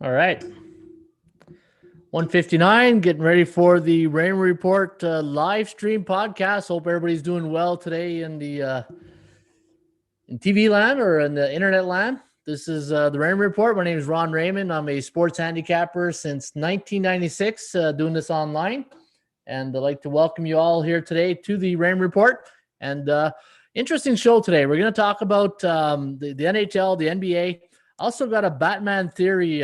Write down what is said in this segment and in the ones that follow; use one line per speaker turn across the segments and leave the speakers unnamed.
All right. 159, getting ready for the Raymond Report live stream podcast. Hope everybody's doing well today in the in TV land or in the internet land. This is the Raymond Report. My name is Ron Raymond. I'm a sports handicapper since 1996, doing this online. And I'd like to welcome you all here today to the Raymond Report. And interesting show today. We're going to talk about the NHL, the NBA. Also got a Batman theory.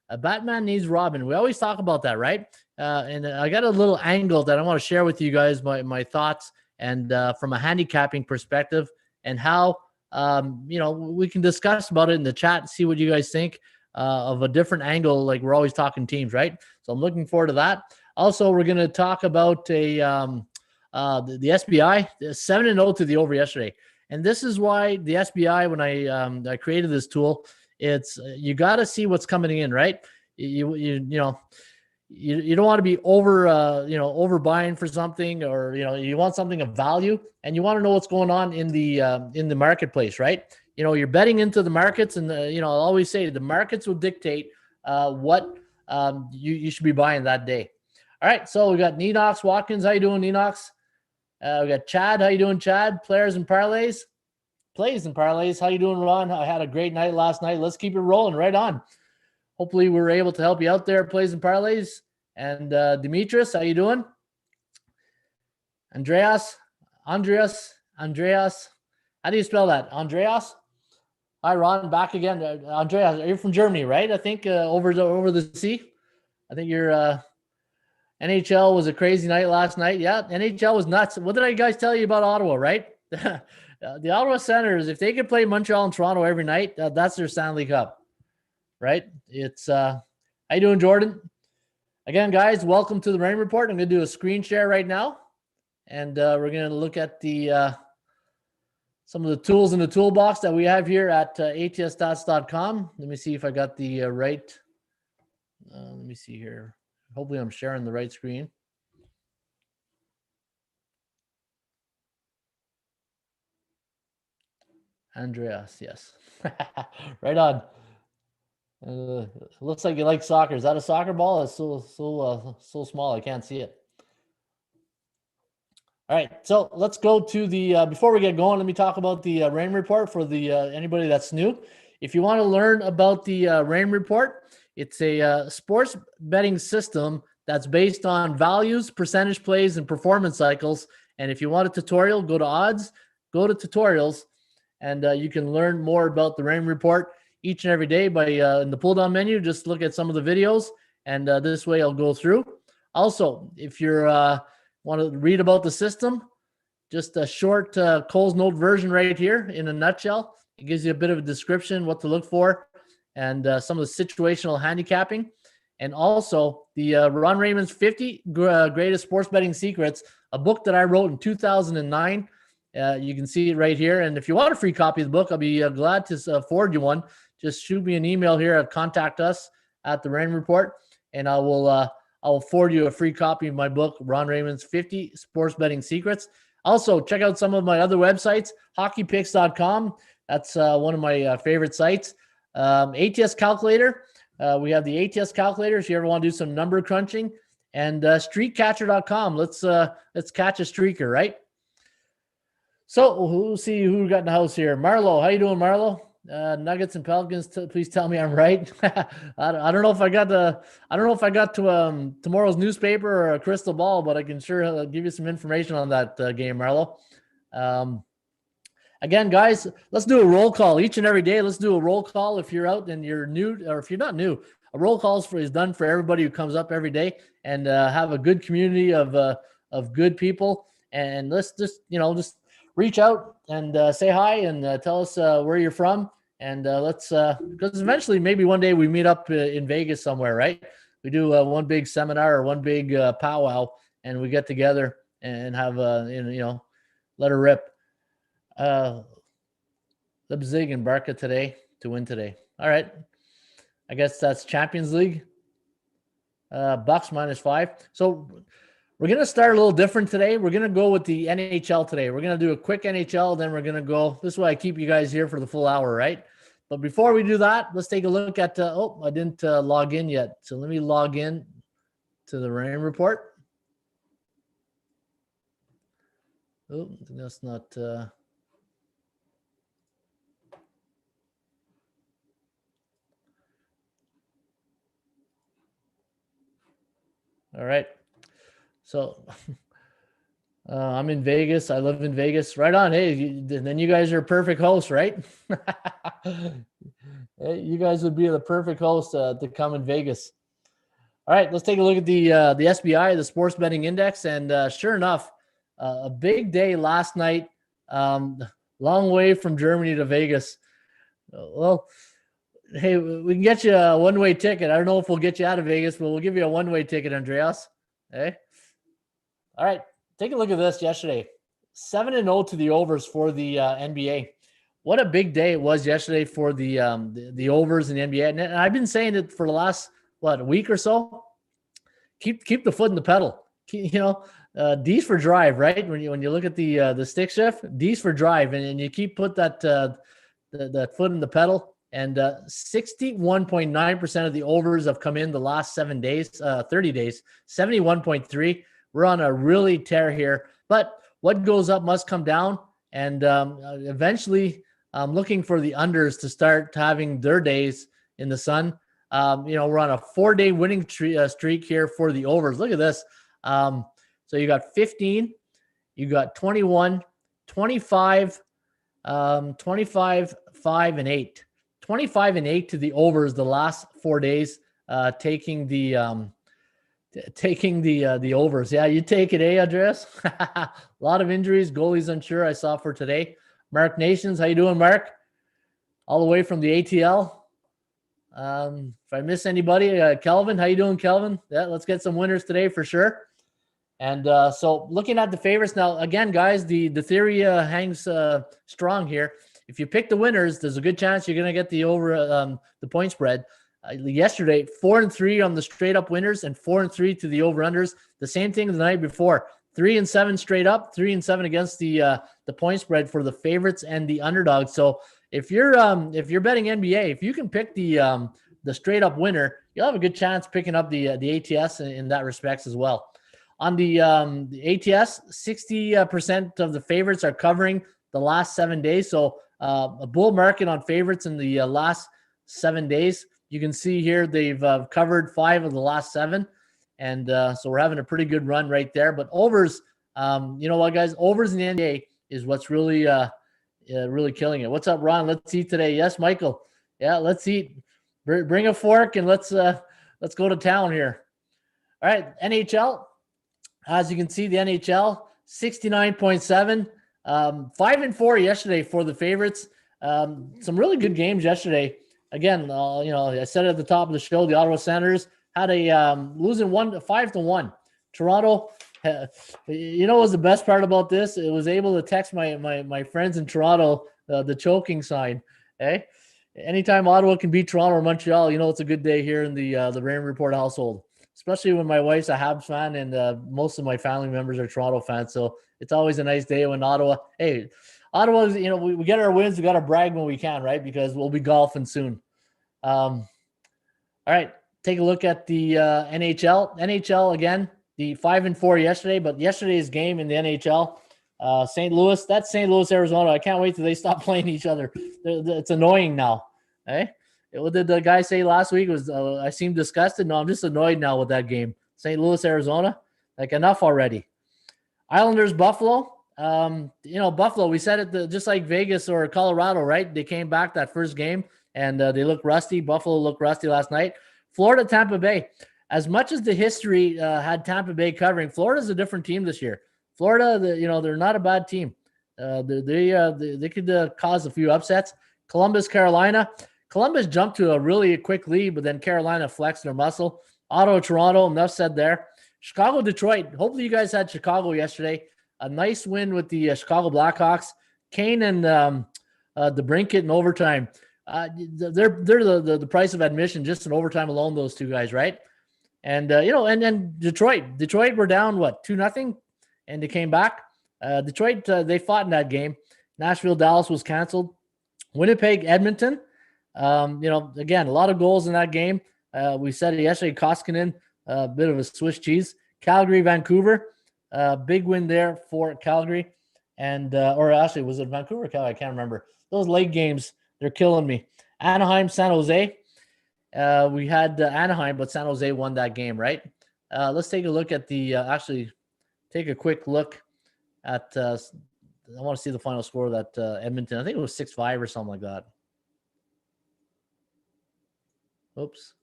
A Batman needs Robin. We always talk about that, right? And I got a little angle that I want to share with you guys, my thoughts, and from a handicapping perspective, and how we can discuss about it in the chat and see what you guys think of a different angle. Like we're always talking teams, right? So I'm looking forward to that. Also, we're going to talk about the SBI 7-0 to the over yesterday, and this is why the SBI, when I created this tool, it's you got to see what's coming in, right? You don't want to be over buying for something, or you want something of value, and you want to know what's going on in the marketplace, right? You're betting into the markets, and I'll always say the markets will dictate what you should be buying that day. All right, so we got Nenox Watkins. How you doing, Nenox? We got Chad. How you doing, Chad? Players and parlays. Plays and parlays. How you doing, Ron? I had a great night last night. Let's keep it rolling. Right on. Hopefully we're able to help you out there, plays and parlays. And Demetrius, how you doing? Andreas. How do you spell that? Andreas? Hi, Ron. Back again. Andreas, are you from Germany, right? I think over the sea. I think you're NHL was a crazy night last night. Yeah, NHL was nuts. What did I guys tell you about Ottawa, right? The Ottawa Senators, if they could play Montreal and Toronto every night, that's their Stanley Cup, right? It's how you doing, Jordan? Again, guys, welcome to the Rain Report. I'm going to do a screen share right now, and we're going to look at the some of the tools in the toolbox that we have here at atsstats.com. Let me see if I got the right. Let me see here. Hopefully, I'm sharing the right screen. Andreas, yes. Right on. Looks like you like soccer. Is that a soccer ball? It's so small I can't see it. All right, so let's go to the before we get going, let me talk about the Rain Report for the anybody that's new. If you want to learn about the Rain Report, it's a sports betting system that's based on values, percentage plays, and performance cycles. And if you want a tutorial, go to odds, go to tutorials, and you can learn more about the Rain Report each and every day by in the pull-down menu. Just look at some of the videos, and this way I'll go through. Also, if you're want to read about the system, just a short Cole's Note version right here in a nutshell. It gives you a bit of a description, what to look for, and some of the situational handicapping. And also the Ron Raymond's 50 Greatest Sports Betting Secrets, a book that I wrote in 2009. You can see it right here. And if you want a free copy of the book, I'll be glad to forward you one. Just shoot me an email here at contact us at the Rain Report, and I will forward you a free copy of my book, Ron Raymond's 50 Sports Betting Secrets. Also, check out some of my other websites, hockeypicks.com. That's one of my favorite sites. ATS Calculator. We have the ATS Calculator if you ever want to do some number crunching. And Streakcatcher.com. Let's catch a streaker, right? So we'll see who we got in the house here. Marlo, how you doing, Marlo? Nuggets and Pelicans. Please tell me I'm right. I don't know if I got to tomorrow's newspaper or a crystal ball, but I can sure give you some information on that game, Marlo. Again, guys, let's do a roll call each and every day. Let's do a roll call if you're out and you're new, or if you're not new. A roll call is done for everybody who comes up every day, and have a good community of good people. And let's just reach out and say hi and tell us where you're from. And let's because eventually maybe one day we meet up in Vegas somewhere, right? We do one big seminar or one big powwow, and we get together and have let her rip. Leipzig and Barca today to win today. All right. I guess that's Champions League. Bucks -5. So we're going to start a little different today. We're going to go with the NHL today. We're going to do a quick NHL, then we're going to go. This is why I keep you guys here for the full hour, right? But before we do that, let's take a look at I didn't log in yet. So let me log in to the rain report. Oh, that's not all right. So I'm in Vegas. I live in Vegas. Right on. Hey, then you guys are a perfect host, right? Hey, you guys would be the perfect host to come in Vegas. All right, let's take a look at the SBI, the Sports Betting Index, and sure enough, a big day last night. Long way from Germany to Vegas. Well, hey, we can get you a one-way ticket. I don't know if we'll get you out of Vegas, but we'll give you a one-way ticket, Andreas. Hey. All right, take a look at this yesterday. 7-0 to the overs for the NBA. What a big day it was yesterday for the overs in the NBA. And I've been saying it for the last, a week or so. Keep the foot in the pedal. D's for drive, right? When you look at the stick shift, D's for drive, and you keep put that foot in the pedal. And 61.9% of the overs have come in the last 30 days, 71.3. We're on a really tear here, but what goes up must come down. And eventually I'm looking for the unders to start having their days in the sun. We're on a 4-day winning streak here for the overs. Look at this. So you got 15, you got 21, 25, 25, 5, and 8. 25 and 8 to the overs the last 4 days, taking the overs. Yeah, you take it, Andres? A lot of injuries, goalies unsure I saw for today. Mark Nations, how you doing, Mark? All the way from the ATL. If I miss anybody, Kelvin, how you doing, Kelvin? Yeah, let's get some winners today for sure. And so looking at the favorites now, again, guys, the theory hangs strong here. If you pick the winners, there's a good chance you're going to get the over the point spread. Yesterday, 4-3 on the straight up winners and 4-3 to the over unders. The same thing the night before, 3-7 straight up, 3-7 against the point spread for the favorites and the underdogs. So if you're betting NBA, if you can pick the straight up winner, you'll have a good chance picking up the ATS in that respects as well. On the ATS, 60% of the favorites are covering the last 7 days. So a bull market on favorites in the last 7 days. You can see here they've covered 5 of the last 7. And so we're having a pretty good run right there. But overs, you know what, guys? Overs in the NBA is what's really killing it. What's up, Ron? Let's eat today. Yes, Michael. Yeah, let's eat. Bring a fork and let's go to town here. All right, NHL. As you can see, the NHL, 69.7. 5-4 yesterday for the favorites. Some really good games yesterday. Again, I said it at the top of the show, the Ottawa Senators had a losing 5-1. Toronto, what was the best part about this? It was able to text my friends in Toronto the choking sign. Hey, anytime Ottawa can beat Toronto or Montreal, it's a good day here in the Raymond Report household. Especially when my wife's a Habs fan and most of my family members are Toronto fans. So it's always a nice day when Ottawa. Hey, Ottawa's, we get our wins. We got to brag when we can, right? Because we'll be golfing soon. All right. Take a look at the NHL. NHL again, the 5-4 yesterday, but yesterday's game in the NHL, St. Louis, that's St. Louis, Arizona. I can't wait till they stop playing each other. It's annoying now. Eh? What did the guy say last week? Was I seem disgusted? No, I'm just annoyed now with that game. St. Louis, Arizona. Like, enough already. Islanders, Buffalo. Buffalo, we said it just like Vegas or Colorado, right? They came back that first game and they looked rusty. Buffalo looked rusty last night. Florida, Tampa Bay. As much as the history had Tampa Bay covering, Florida's a different team this year. Florida, they're not a bad team. They could cause a few upsets. Columbus, Carolina. Columbus jumped to a really quick lead, but then Carolina flexed their muscle. Ottawa, Toronto, enough said there. Chicago, Detroit. Hopefully you guys had Chicago yesterday. A nice win with the Chicago Blackhawks. Kane and DeBrincat in overtime. They're the price of admission just in overtime alone, those two guys, right? And and then Detroit were down 2-0, and they came back. Detroit, they fought in that game. Nashville, Dallas was canceled. Winnipeg, Edmonton. Again, a lot of goals in that game. We said it yesterday. Koskinen, a bit of a Swiss cheese. Calgary, Vancouver. Big win there for Calgary. And or actually, was it Vancouver or Calgary? I can't remember. Those late games, they're killing me. Anaheim, San Jose. We had Anaheim, but San Jose won that game, right? Let's take a look at take a quick look at I want to see the final score of that Edmonton. I think it was 6-5 or something like that. Oops.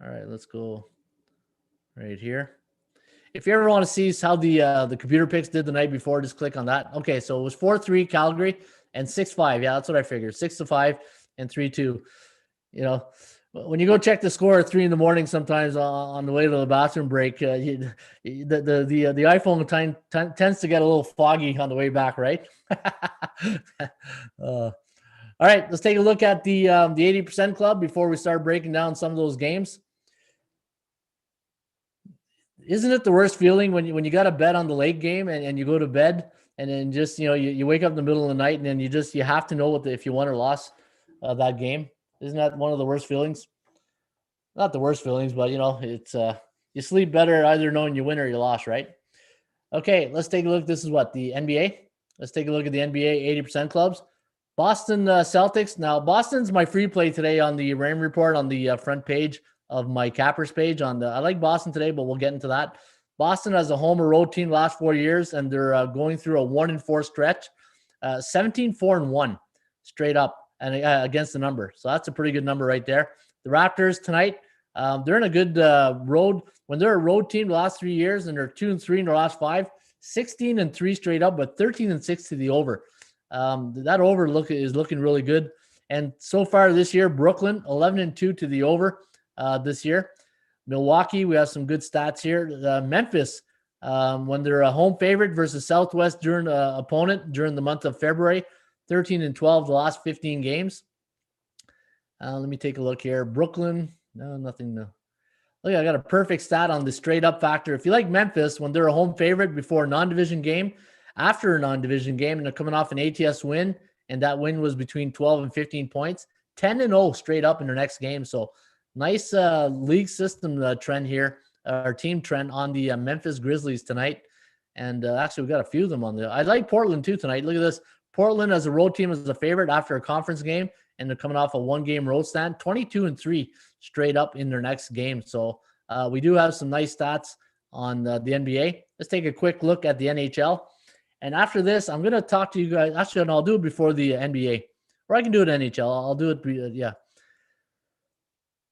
All right, let's go right here. If you ever want to see how the computer picks did the night before, just click on that. Okay, so it was 4-3 Calgary and 6-5. Yeah, that's what I figured. 6-5 and 3-2. When you go check the score at 3 a.m, sometimes on the way to the bathroom break, the iPhone tends to get a little foggy on the way back, right? All right, let's take a look at the 80% club before we start breaking down some of those games. Isn't it the worst feeling when you got a bet on the late game and you go to bed and then just you wake up in the middle of the night and then you have to know if you won or lost that game? Isn't that one of the worst feelings? Not the worst feelings, but it's you sleep better either knowing you win or you lost, right? Okay, let's take a look. This is the NBA. Let's take a look at the NBA 80% clubs. Boston Celtics. Now, Boston's my free play today on the Raymond report on the front page of my Cappers page. I like Boston today, but we'll get into that. Boston has a home or road team last 4 years, and they're going through a 1-4 stretch, 17-4-1 straight up and against the number. So that's a pretty good number right there. The Raptors tonight, they're in a good road. When they're a road team the last 3 years, and they're 2-3 in their last 5, 16-3 straight up, but 13-6 to the over. That over is looking really good. And so far this year, Brooklyn 11-2 to the over this year. Milwaukee, we have some good stats here. Memphis, when they're a home favorite versus Southwest during opponent during the month of February, 13-12 the last 15 games. Let me take a look here. Brooklyn, no, nothing. No. Look, I got a perfect stat on the straight up factor. If you like Memphis, when they're a home favorite before a non-division game, after a non-division game, and they're coming off an ATS win, and that win was between 12 and 15 points, 10-0 straight up in their next game. So nice league system trend here, our team trend on the Memphis Grizzlies tonight. And actually, we got a few of them on there. I like Portland too tonight. Look at this. Portland as a road team is a favorite after a conference game, and they're coming off a 1-game road stand, 22-3 straight up in their next game. So we do have some nice stats on the NBA. Let's take a quick look at the NHL. And after this, I'm going to talk to you guys. Actually, no, I'll do it before the NBA. Or I can do it NHL. I'll do it, yeah.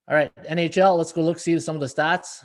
All right, NHL, let's go see some of the stats.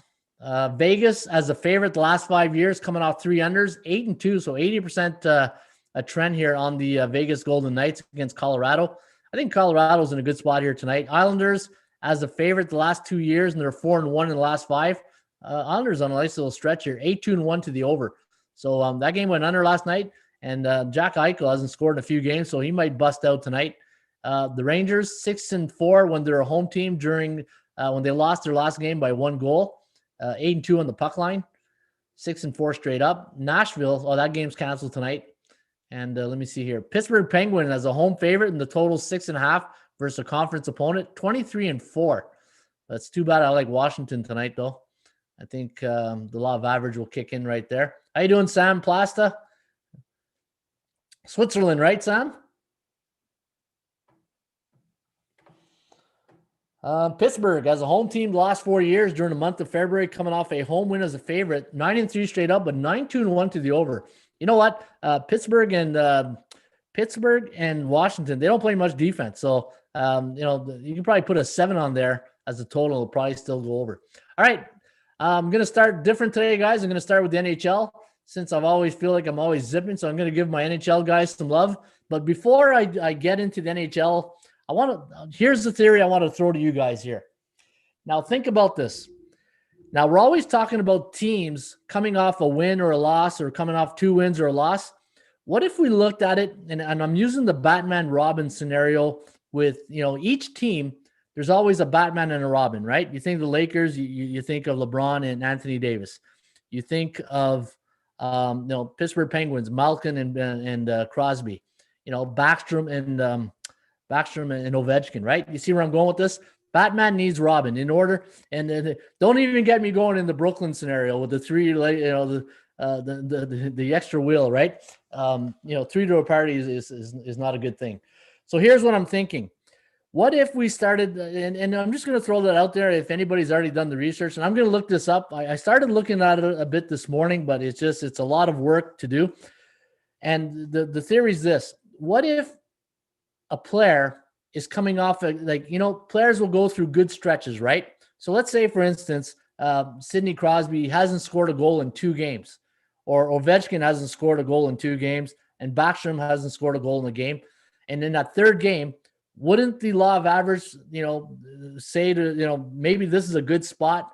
Vegas as a favorite the last 5 years, coming off 3 unders, 8-2, so 80% a trend here on the Vegas Golden Knights against Colorado. I think Colorado's in a good spot here tonight. Islanders as a favorite the last 2 years, and they're 4-1 in the last 5. Islanders on a nice little stretch here, 8-1 to the over. So that game went under last night, and Jack Eichel hasn't scored in a few games, so he might bust out tonight. The Rangers 6-4 when they're a home team during when they lost their last game by 1 goal, 8-2 on the puck line, 6-4 straight up. Nashville, that game's canceled tonight. And let me see here. Pittsburgh Penguins as a home favorite in the total 6.5 versus a conference opponent, 23-4. That's too bad. I like Washington tonight, though. I think the law of average will kick in right there. How you doing, Sam Plasta? Switzerland, right, Sam? Pittsburgh as a home team the last 4 years during the month of February, coming off a home win as a favorite, 9-3 straight up, but 9-2-1 to the over. You know what? Pittsburgh and Washington, they don't play much defense. So, you can probably put a 7 on there as a total. It'll probably still go over. All right. I'm going to start different today, guys. I'm going to start with the NHL since I've always feel like I'm always zipping. So I'm going to give my NHL guys some love. But before I get into the NHL, here's the theory I want to throw to you guys here. Now, think about this. Now, we're always talking about teams coming off a win or a loss or coming off 2 wins or a loss. What if we looked at it, and I'm using the Batman Robin scenario with, each team, there's always a Batman and a Robin, right? You think of the Lakers, you think of LeBron and Anthony Davis. You think of, Pittsburgh Penguins, Malkin and Crosby, Backstrom and Ovechkin, right? You see where I'm going with this? Batman needs Robin in order, and don't even get me going in the Brooklyn scenario with the 3, the extra wheel, right? 3 to a party is not a good thing. So here's what I'm thinking. What if we started, and I'm just going to throw that out there if anybody's already done the research, and I'm going to look this up. I started looking at it a bit this morning, but it's a lot of work to do. And the theory is this. What if a player is coming off players will go through good stretches, right? So let's say, for instance, Sidney Crosby hasn't scored a goal in 2 games, or Ovechkin hasn't scored a goal in 2 games, and Backstrom hasn't scored a goal in a game. And in that 3rd game, wouldn't the law of average, say to, maybe this is a good spot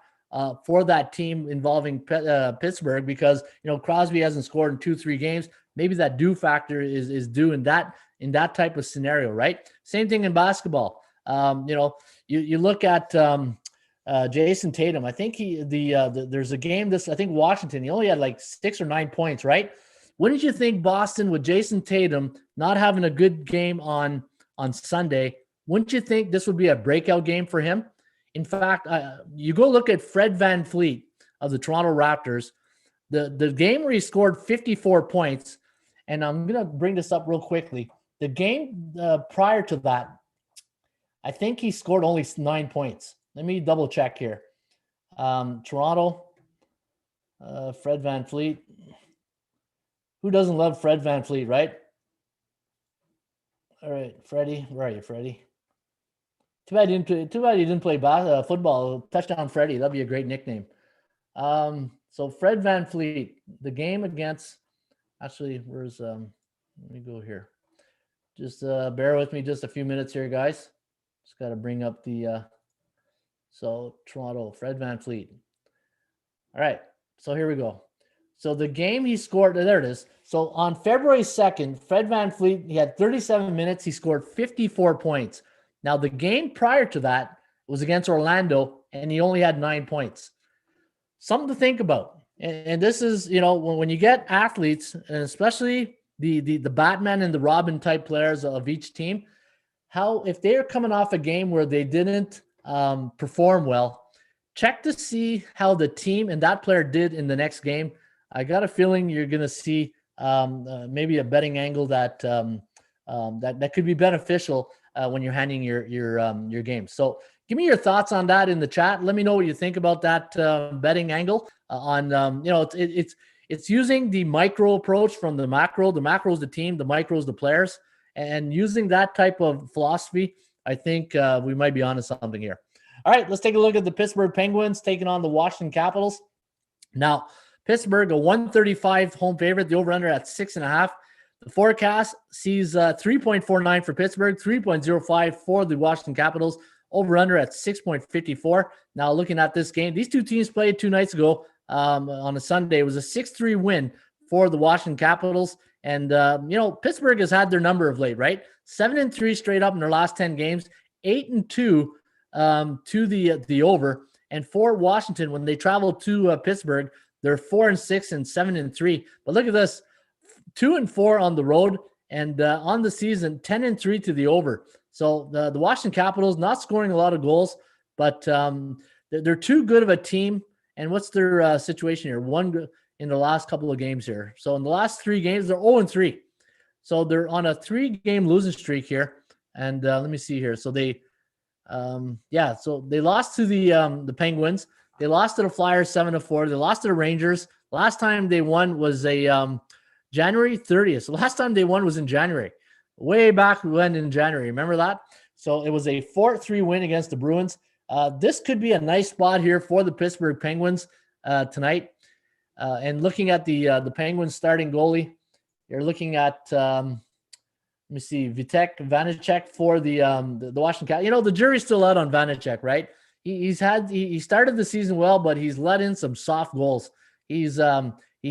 for that team involving Pittsburgh because, Crosby hasn't scored in 2-3 games. Maybe that due factor is due in that type of scenario, right? Same thing in basketball. You look at Jason Tatum. I think there's a game I think Washington, he only had like 6 or 9 points, right? Wouldn't you think Boston with Jason Tatum not having a good game on Sunday, wouldn't you think this would be a breakout game for him? In fact, you go look at Fred VanVleet of the Toronto Raptors, the game where he scored 54 points, and I'm going to bring this up real quickly. The game prior to that, I think he scored only 9 points. Let me double check here. Toronto, Fred VanVleet. Who doesn't love Fred VanVleet, right? All right, Freddie. Where are you, Freddie? Too bad he didn't play football. Touchdown Freddie. That'd be a great nickname. So Fred VanVleet, the game against, actually, where's, let me go here. Just bear with me just a few minutes here, guys. Just got to bring up so Toronto, Fred VanVleet. All right, so here we go. So the game he scored, there it is. So on February 2nd, Fred VanVleet, he had 37 minutes. He scored 54 points. Now, the game prior to that was against Orlando, and he only had 9 points. Something to think about. And this is, when you get athletes, and especially the Batman and the Robin type players of each team, if they're coming off a game where they didn't perform well, check to see how the team and that player did in the next game. I got a feeling you're going to see maybe a betting angle that could be beneficial when you're handling your game. So give me your thoughts on that in the chat. Let me know what you think about that betting angle. It's using the micro approach from the macro. The macro is the team, the micro is the players, and using that type of philosophy, I think we might be onto something here. All right, let's take a look at the Pittsburgh Penguins taking on the Washington Capitals. Now, Pittsburgh, a 135 home favorite, the over-under at 6.5. The forecast sees 3.49 for Pittsburgh, 3.05 for the Washington Capitals, over-under at 6.54. Now, looking at this game, these two teams played 2 nights ago on a Sunday. It was a 6-3 win for the Washington Capitals. And, Pittsburgh has had their number of late, right? 7-3 straight up in their last 10 games, 8-2 to the over. And for Washington, when they travel to Pittsburgh, they're 4-6 and 7-3. But look at this. 2-4 on the road, and on the season 10-3 to the over. So the Washington Capitals not scoring a lot of goals, but they're too good of a team. And what's their situation here? One in the last couple of games here. So in the last 3 games, they're 0-3. So they're on a 3-game losing streak here. And let me see here. So they lost to the Penguins. They lost to the Flyers 7-4. They lost to the Rangers. Last time they won was a January 30th. So last time they won was in January, way back when in January. Remember that? So it was a 4-3 win against the Bruins. This could be a nice spot here for the Pittsburgh Penguins tonight. And looking at the Penguins starting goalie, you're looking at let me see, Vitek Vanacek for the Washington Capitals. The jury's still out on Vanacek, right? He started the season well, but he's let in some soft goals. He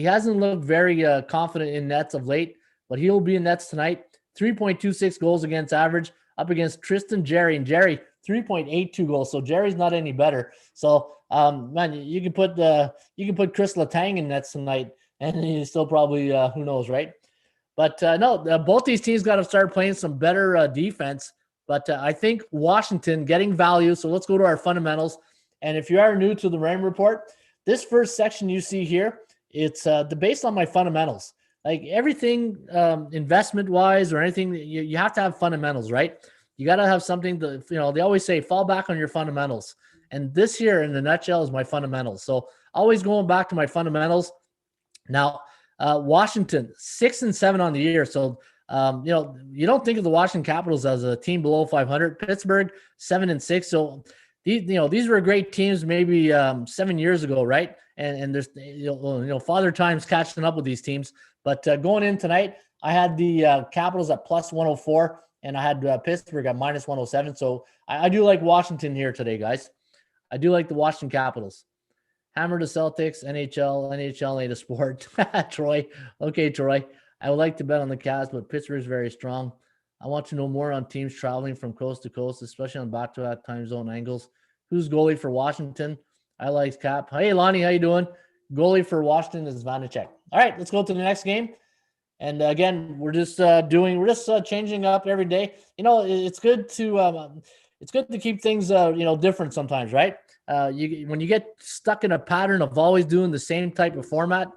hasn't looked very confident in nets of late, but he'll be in nets tonight. 3.26 goals against average up against Tristan Jarry, and Jarry 3.82 goals. So Jerry's not any better. So man, you can put Chris Letang in nets tonight, and he's still probably who knows, right? But both these teams got to start playing some better defense. But I think Washington getting value. So let's go to our fundamentals. And if you are new to the Raymond Report, this first section you see here, it's based on my fundamentals. Like everything investment-wise or anything, you have to have fundamentals, right? You got to have something that, they always say, fall back on your fundamentals. And this here in a nutshell is my fundamentals. So always going back to my fundamentals. Now, Washington, 6-7 on the year. So, you don't think of the Washington Capitals as a team below 500. Pittsburgh, 7-6. So, these were great teams maybe 7 years ago, right? And there's, father time's catching up with these teams. But going in tonight, I had the Capitals at plus 104, and I had Pittsburgh at minus 107. So I do like Washington here today, guys. I do like the Washington Capitals. Hammer the Celtics, NHL ain't a sport. Troy. Okay, Troy. I would like to bet on the Cavs, but Pittsburgh's very strong. I want to know more on teams traveling from coast to coast, especially on back-to-back time zone angles. Who's goalie for Washington? I like Cap. Hey, Lonnie, how you doing? Goalie for Washington is Vanacek. All right, let's go to the next game. And again, we're just changing up every day. It's good to keep things different sometimes, right? When you get stuck in a pattern of always doing the same type of format,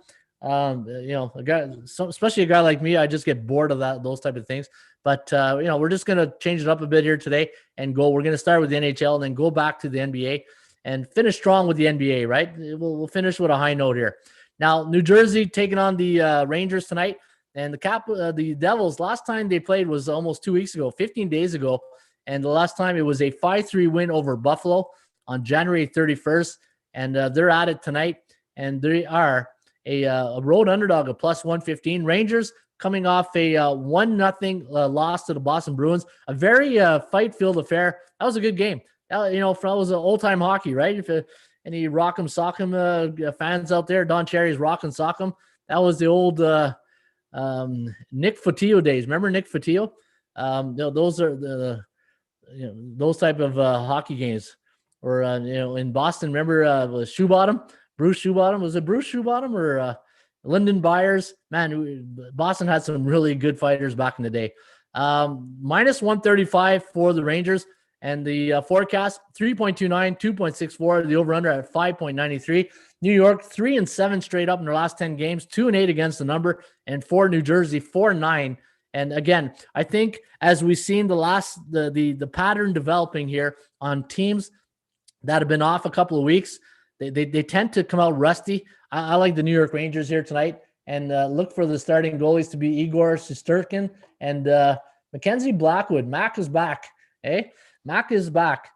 especially a guy like me, I just get bored of those type of things. But we're just gonna change it up a bit here today and go. We're gonna start with the NHL and then go back to the NBA and finish strong with the NBA. Right? We'll finish with a high note here. Now, New Jersey taking on the Rangers tonight, and the Devils. Last time they played was almost 2 weeks ago, 15 days ago, and the last time it was a 5-3 win over Buffalo on January 31st, and they're at it tonight, and they are a road underdog of plus 115. Rangers coming off a 1-0 loss to the Boston Bruins, a very fight-filled affair. That was a good game. That was an old-time hockey, right? If any Rock'em Sock'em fans out there, Don Cherry's Rock'em Sock'em, that was the old Nick Fotillo days. Remember Nick Fotillo? Those are those type of hockey games. Or, in Boston, remember Shoe Bottom? Bruce Shoe Bottom? Was it Bruce Shoe Bottom or Lyndon Byers? Man, Boston had some really good fighters back in the day. Minus 135 for the Rangers. And the forecast, 3.29, 2.64. The over-under at 5.93. New York, 3-7 straight up in their last 10 games. 2-8 against the number. And for New Jersey, 4-9. And again, I think as we've seen the pattern developing here on teams that have been off a couple of weeks, they tend to come out rusty. I like the New York Rangers here tonight, and look for the starting goalies to be Igor Shesterkin and Mackenzie Blackwood. Mac is back. Mac is back.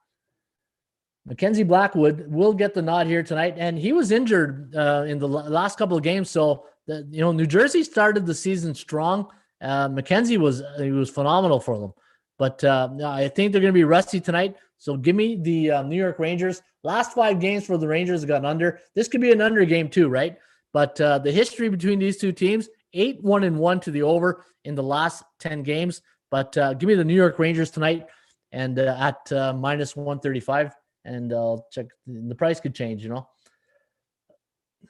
Mackenzie Blackwood will get the nod here tonight, and he was injured in the last couple of games. So New Jersey started the season strong. Mackenzie was phenomenal for them, but I think they're going to be rusty tonight. So give me the New York Rangers. Last 5 games for the Rangers have gotten under. This could be an under game too, right? But the history between these two teams, 8-1-1 to the over in the last 10 games. But give me the New York Rangers tonight and at minus 135. And I'll check. The price could change, Let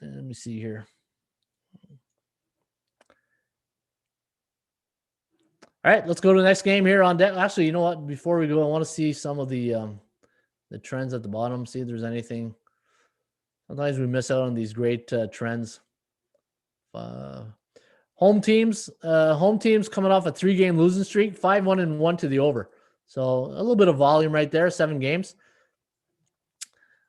me see here. All right, let's go to the next game here on deck. Actually, you know what? Before we go, I want to see some of the trends at the bottom. See if there's anything. Sometimes we miss out on these great trends. Home teams coming off a 3-game losing streak, 5-1-1 to the over. So a little bit of volume right there, 7 games.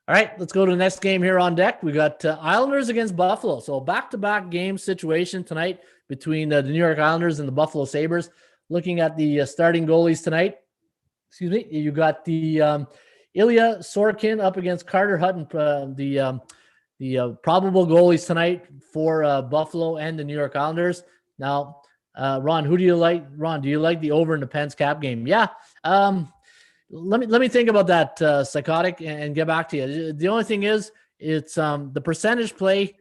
All right, let's go to the next game here on deck. We got Islanders against Buffalo. So back-to-back game situation tonight between the New York Islanders and the Buffalo Sabres. Looking at the starting goalies tonight, you got the Ilya Sorokin up against Carter Hutton, the probable goalies tonight for Buffalo and the New York Islanders. Now, Ron, who do you like? Ron, do you like the over in the Pens cap game? Yeah. Let me think about that, Psychotic, and get back to you. The only thing is, it's the percentage play.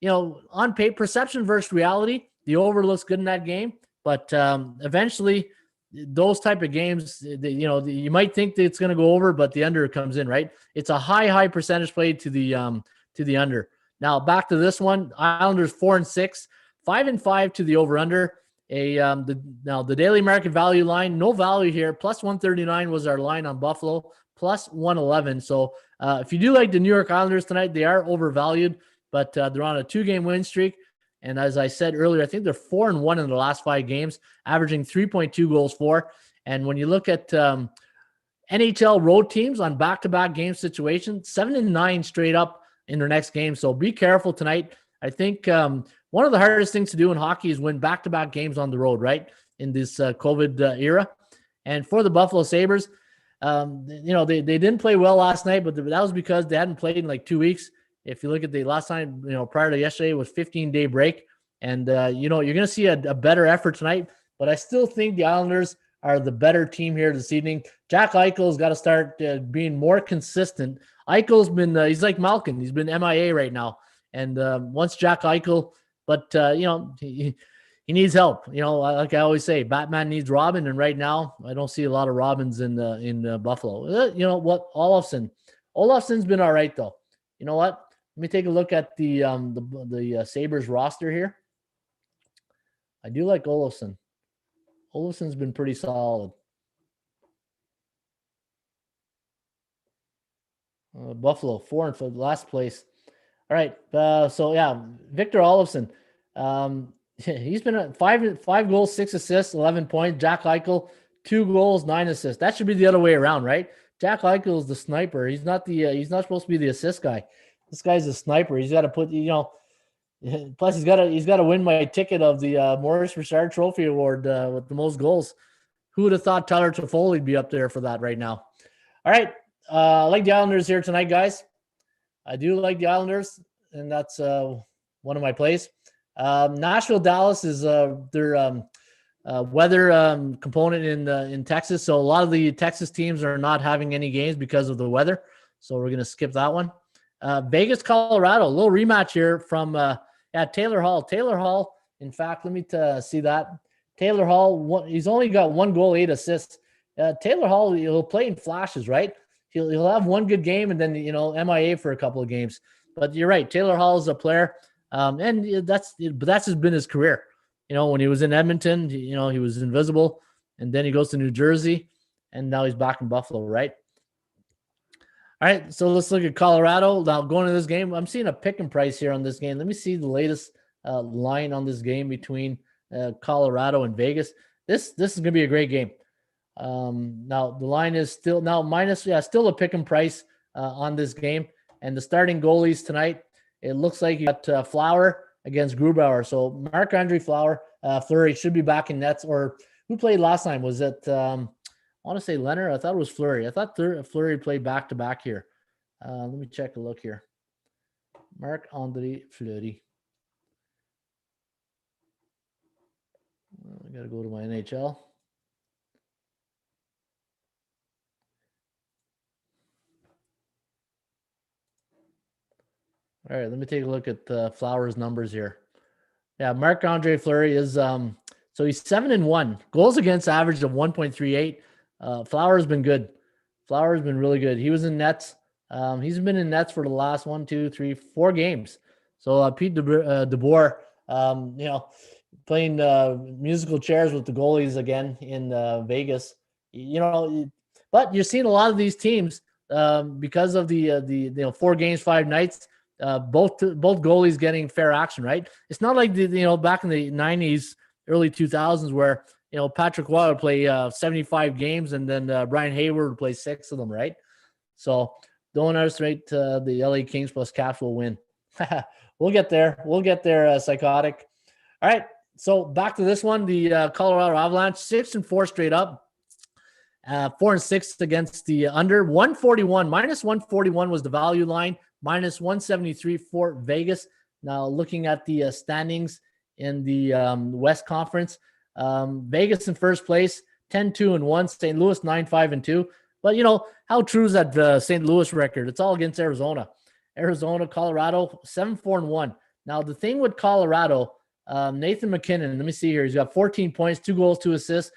On paper, perception versus reality. The over looks good in that game. But eventually, those type of games, you might think that it's going to go over, but the under comes in, right? It's a high percentage play to the under. Now back to this one: Islanders 4-6, 5-5 to the over under. Now the daily market value line, no value here. Plus 139 was our line on Buffalo. Plus 111. So if you do like the New York Islanders tonight, they are overvalued, but they're on a 2-game win streak. And as I said earlier, I think they're 4-1 in the last 5 games, averaging 3.2 goals for. And when you look at NHL road teams on back-to-back game situations, 7-9 straight up in their next game. So be careful tonight. I think one of the hardest things to do in hockey is win back-to-back games on the road, right, in this COVID era. And for the Buffalo Sabres, they didn't play well last night, but that was because they hadn't played in like 2 weeks. If you look at the last time, prior to yesterday, it was 15-day break. And, you're going to see a better effort tonight. But I still think the Islanders are the better team here this evening. Jack Eichel's got to start being more consistent. Eichel's been, he's like Malkin. He's been MIA right now. And once Jack Eichel, but, he needs help. Like I always say, Batman needs Robin. And right now, I don't see a lot of Robins in Buffalo. You know what? Olofsson's been all right, though. You know what? Let me take a look at the Sabres roster here. I do like Olofsson. Olofsson's been pretty solid. Buffalo 4 for the last place. All right. So yeah, Victor Olofsson. He's been at 5 goals, 6 assists, 11 points. Jack Eichel 2 goals, 9 assists. That should be the other way around, right? Jack Eichel is the sniper. He's not supposed to be the assist guy. This guy's a sniper. He's got to put, plus he's got to win my ticket of the Maurice Richard Trophy Award with the most goals. Who would have thought Tyler Toffoli would be up there for that right now? All right. I like the Islanders here tonight, guys. I do like the Islanders, and that's one of my plays. Nashville, Dallas is their weather component in Texas. So a lot of the Texas teams are not having any games because of the weather. So we're going to skip that one. Vegas, Colorado, a little rematch here from Taylor Hall. Taylor Hall, in fact, let me see that. Taylor Hall, he's only got 1 goal, 8 assists. Taylor Hall, he'll play in flashes, right? He'll have 1 good game and then, MIA for a couple of games. But you're right, Taylor Hall is a player, and that's been his career. When he was in Edmonton, he was invisible, and then he goes to New Jersey, and now he's back in Buffalo, right? All right, so let's look at Colorado. Now, going to this game, I'm seeing a pick and price here on this game. Let me see the latest line on this game between Colorado and Vegas. This is going to be a great game. Now, the line is still still a pick and price on this game. And the starting goalies tonight, it looks like you got Flower against Grubauer. So Marc-Andre Fleury should be back in nets. Or who played last time? Was it I want to say Leonard. I thought it was Fleury. I thought Fleury played back-to-back here. Let me check a look here. Marc-Andre Fleury. I got to go to my NHL. All right, let me take a look at Flowers' numbers here. Yeah, Marc-Andre Fleury is so he's 7-1. Goals against average of 1.38. Flowers been good. Flowers been really good. He was in nets. He's been in nets for the last 1, 2, 3, 4 games. So Pete DeBoer, playing musical chairs with the goalies again in Vegas. But you're seeing a lot of these teams because of the 4 games, 5 nights. Both goalies getting fair action, right? It's not like back in the 90s, early 2000s where Patrick Roy would play 75 games and then Brian Hayward would play 6 of them, right? So don't underestimate the LA Kings plus Caps will win. We'll get there. Psychotic. All right. So back to this one, the Colorado Avalanche, 6-4 straight up. 4-6 against the under. 141, minus 141 was the value line. Minus 173 for Vegas. Now looking at the standings in the West Conference, Vegas in first place, 10-2-1. St. Louis 9-5-2. But how true is that St. Louis record? It's all against Arizona. Colorado 7-4-1. Now the thing with Colorado, Nathan MacKinnon, let me see here. He's got 14 points, 2 goals, 2 assists.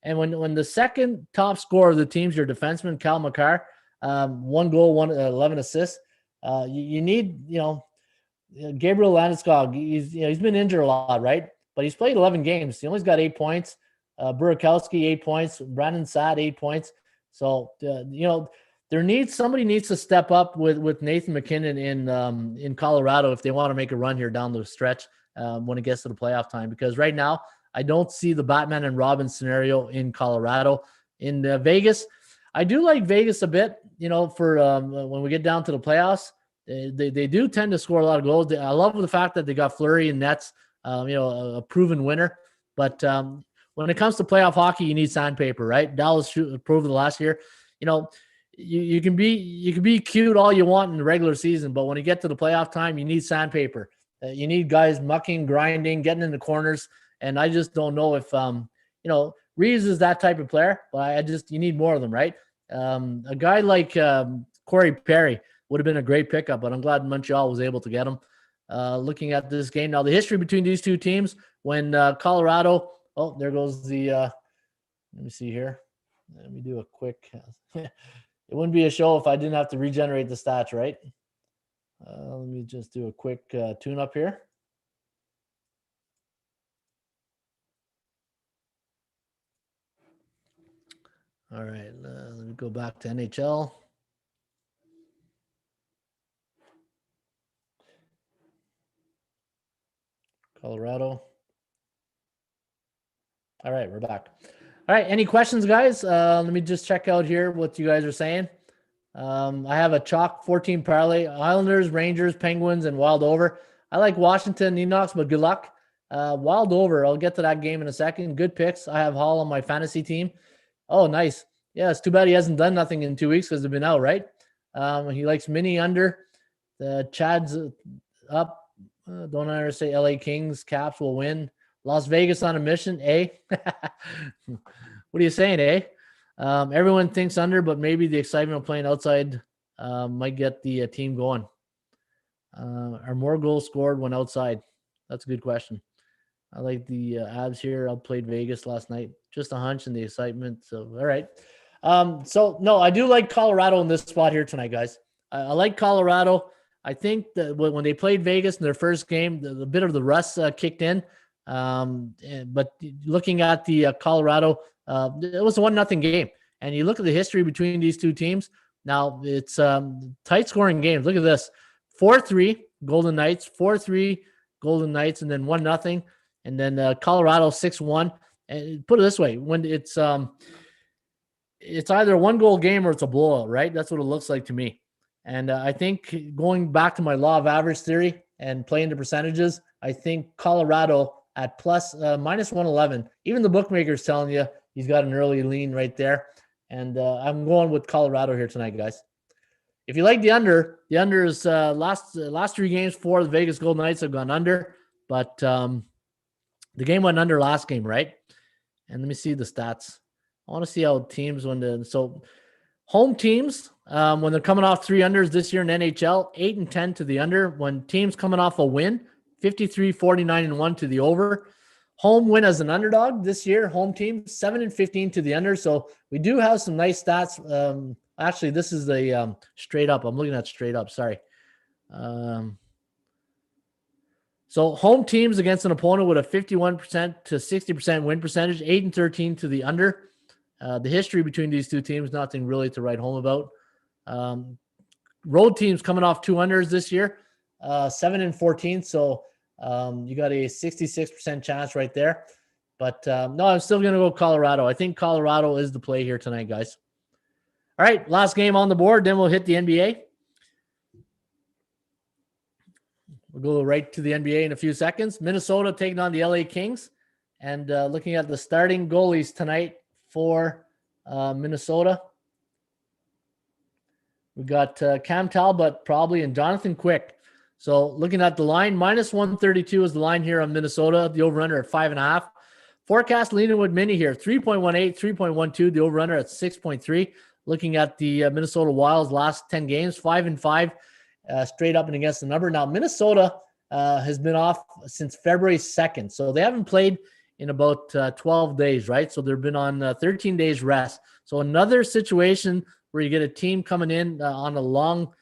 And when the second top scorer of the team's your defenseman, Cal McCarr, 1 goal, 11 assists. You need, Gabriel Landeskog. He's been injured a lot, right? But he's played 11 games. He only's got 8 points. Burakovsky 8 points. Brandon Saad 8 points. So somebody needs to step up with Nathan MacKinnon in Colorado if they want to make a run here down the stretch when it gets to the playoff time. Because right now I don't see the Batman and Robin scenario in Colorado. In Vegas, I do like Vegas a bit. For when we get down to the playoffs, they do tend to score a lot of goals. I love the fact that they got Fleury and Nets, a proven winner. But when it comes to playoff hockey, you need sandpaper, right? Dallas proved the last year. You can be cute all you want in the regular season, but when you get to the playoff time, you need sandpaper. You need guys mucking, grinding, getting in the corners. And I just don't know if Reeves is that type of player, but you need more of them, right? A guy like Corey Perry would have been a great pickup, but I'm glad Montreal was able to get him. Looking at this game now, the history between these two teams when Colorado. Oh, there goes the. Let me see here. Let me do a quick. It wouldn't be a show if I didn't have to regenerate the stats, right? Let me just do a quick tune-up here. All right, let me go back to NHL. Colorado. All right, we're back. All right, any questions, guys? Let me just check out here what you guys are saying. I have a chalk 14 parlay: Islanders, Rangers, Penguins, and Wild over. I like Washington, Enox, but good luck. Wild over. I'll get to that game in a second. Good picks. I have Hall on my fantasy team. Oh, nice. Yeah, it's too bad he hasn't done nothing in 2 weeks because they've been out, right? He likes mini under. The Chad's up. Don't understand. LA Kings, Caps will win. Las Vegas on a mission, eh? What are you saying, eh? Everyone thinks under, but maybe the excitement of playing outside might get the team going. Are more goals scored when outside? That's a good question. I like the Avs here. I played Vegas last night. Just a hunch and the excitement. So, all right. No, I do like Colorado in this spot here tonight, guys. I like Colorado. I think that when they played Vegas in their first game, the bit of the rust kicked in. But looking at the Colorado, it was a 1-0 game. And you look at the history between these two teams. Now, it's tight scoring games. Look at this. 4-3 Golden Knights, 4-3 Golden Knights, and then 1-0. And then Colorado 6-1. And put it this way, when it's either a 1-goal game or it's a blowout, right? That's what it looks like to me. And I think going back to my law of average theory and playing the percentages, I think Colorado at plus minus 111. Even the bookmaker's telling you he's got an early lean right there. And I'm going with Colorado here tonight, guys. If you like the under is last 3 games for the Vegas Golden Knights have gone under, but the game went under last game, right? And let me see the stats. I want to see how teams so home teams when they're coming off 3 unders this year in NHL, 8-10 to the under. When teams coming off a win, 53, 49-1 to the over. Home win as an underdog this year, home team 7-15 to the under. So we do have some nice stats. Actually, this is the straight up. I'm looking at straight up. Sorry. So home teams against an opponent with a 51% to 60% win percentage, 8-13 to the under. The history between these two teams, nothing really to write home about. Road teams coming off 2 unders this year, 7-14. So you got a 66% chance right there. But no, I'm still going to go Colorado. I think Colorado is the play here tonight, guys. All right, last game on the board. Then we'll hit the NBA. We'll go right to the NBA in a few seconds. Minnesota taking on the LA Kings. And looking at the starting goalies tonight for Minnesota. We got Cam Talbot probably and Jonathan Quick. So looking at the line, minus 132 is the line here on Minnesota. The over-under at 5.5. Forecast leaning with Mini here, 3.18, 3.12. The over-under at 6.3. Looking at the Minnesota Wild's last 10 games, 5-5, straight up and against the number. Now, Minnesota has been off since February 2nd. So they haven't played in about 12 days, right? So they've been on 13 days rest. So another situation where you get a team coming in on a long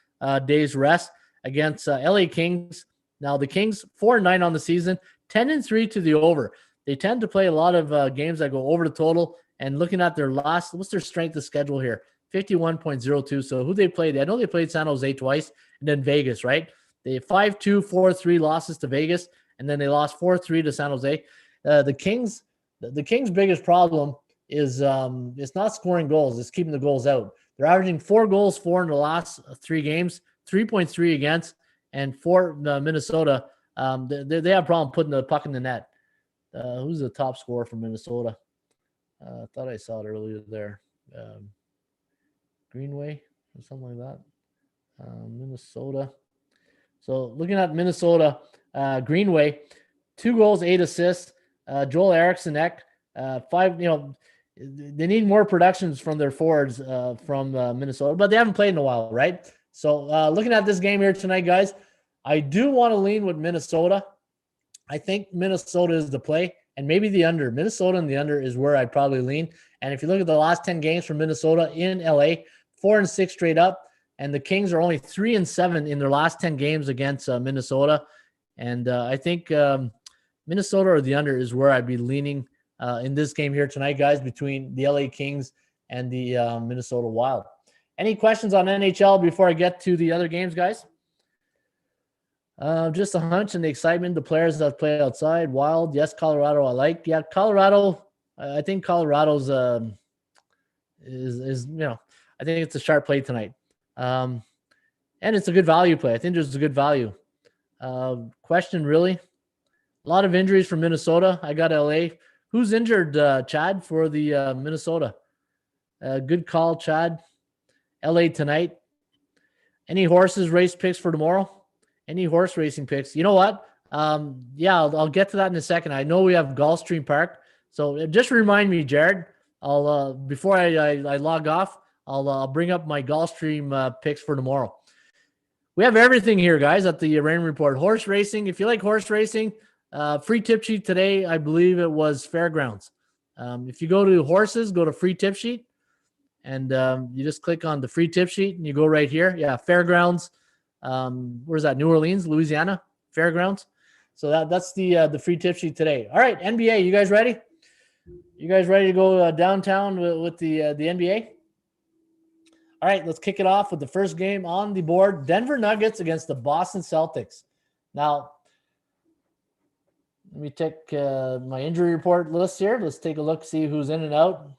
day's rest against LA Kings. Now, the Kings, 4-9 on the season, 10-3 to the over. They tend to play a lot of games that go over the total. And looking at their last, what's their strength of schedule here? 51.02. So who they played? I know they played San Jose twice and then Vegas, right? They had 5-2, 4-3 losses to Vegas, and then they lost 4-3 to San Jose. The Kings' biggest problem is it's not scoring goals. It's keeping the goals out. They're averaging 4 goals, 4 in the last 3 games, 3.3 against, and for Minnesota, they have a problem putting the puck in the net. Who's the top scorer for Minnesota? I thought I saw it earlier there. Greenway or something like that. Minnesota. So looking at Minnesota, Greenway, 2 goals, 8 assists. Joel Eriksson-Ek, 5. They need more productions from their forwards from Minnesota, but they haven't played in a while, right? So looking at this game here tonight, guys, I do want to lean with Minnesota. I think Minnesota is the play, and maybe the under. Minnesota and the under is where I'd probably lean. And if you look at the last 10 games from Minnesota in LA, 4-6 straight up, and the Kings are only 3-7 in their last 10 games against Minnesota. And I think Minnesota or the under is where I'd be leaning in this game here tonight, guys, between the LA Kings and the Minnesota Wild. Any questions on NHL before I get to the other games, guys? Just a hunch and the excitement, the players that play outside. Wild, yes. Colorado, I like. Yeah, Colorado. I think Colorado's is I think it's a sharp play tonight, and it's a good value play. I think there's a good value. Question really, a lot of injuries from Minnesota. I got LA. Who's injured, Chad, for the Minnesota? Good call, Chad. LA tonight. Any horses race picks for tomorrow? Any horse racing picks? You know what? Yeah, I'll get to that in a second. I know we have Gulfstream Park. So just remind me, Jared. I'll before I log off, I'll bring up my Gulfstream picks for tomorrow. We have everything here, guys, at the Raymond Report. Horse racing. If you like horse racing, free tip sheet today, I believe it was Fairgrounds. If you go to horses, go to free tip sheet, and you just click on the free tip sheet, and you go right here. Yeah, Fairgrounds. Where's that? New Orleans, Louisiana, Fairgrounds. So that's the free tip sheet today. All right, NBA, you guys ready? You guys ready to go downtown with the NBA? All right, let's kick it off with the first game on the board. Denver Nuggets against the Boston Celtics. Now, let me take my injury report list here. Let's take a look, see who's in and out.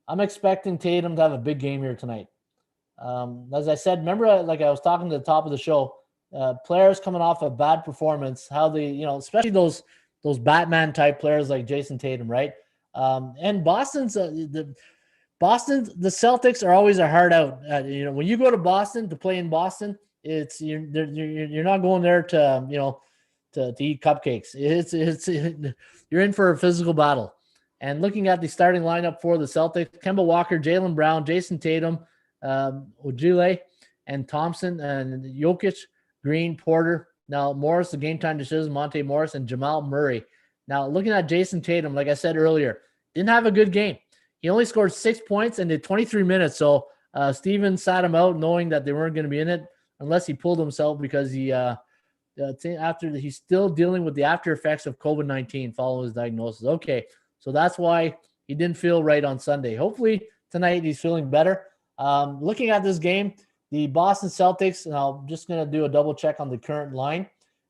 I'm expecting Tatum to have a big game here tonight. As I said, remember, like I was talking to the top of the show, players coming off a bad performance, how they, especially those Batman type players like Jason Tatum, right? And the Celtics are always a hard out. When you go to Boston to play in Boston, it's you're not going there to eat cupcakes. It's you're in for a physical battle. And looking at the starting lineup for the Celtics, Kemba Walker, Jaylen Brown, Jason Tatum, Ojile, and Thompson, and Jokic, Green, Porter. Now Morris, the game time decision, Monte Morris, and Jamal Murray. Now looking at Jason Tatum, like I said earlier, didn't have a good game. He only scored 6 points and did 23 minutes. So Steven sat him out knowing that they weren't going to be in it unless he pulled himself because he after he's still dealing with the after effects of COVID-19 following his diagnosis. Okay, so that's why he didn't feel right on Sunday. Hopefully tonight he's feeling better. Looking at this game, the Boston Celtics, and I'm just going to do a double check on the current line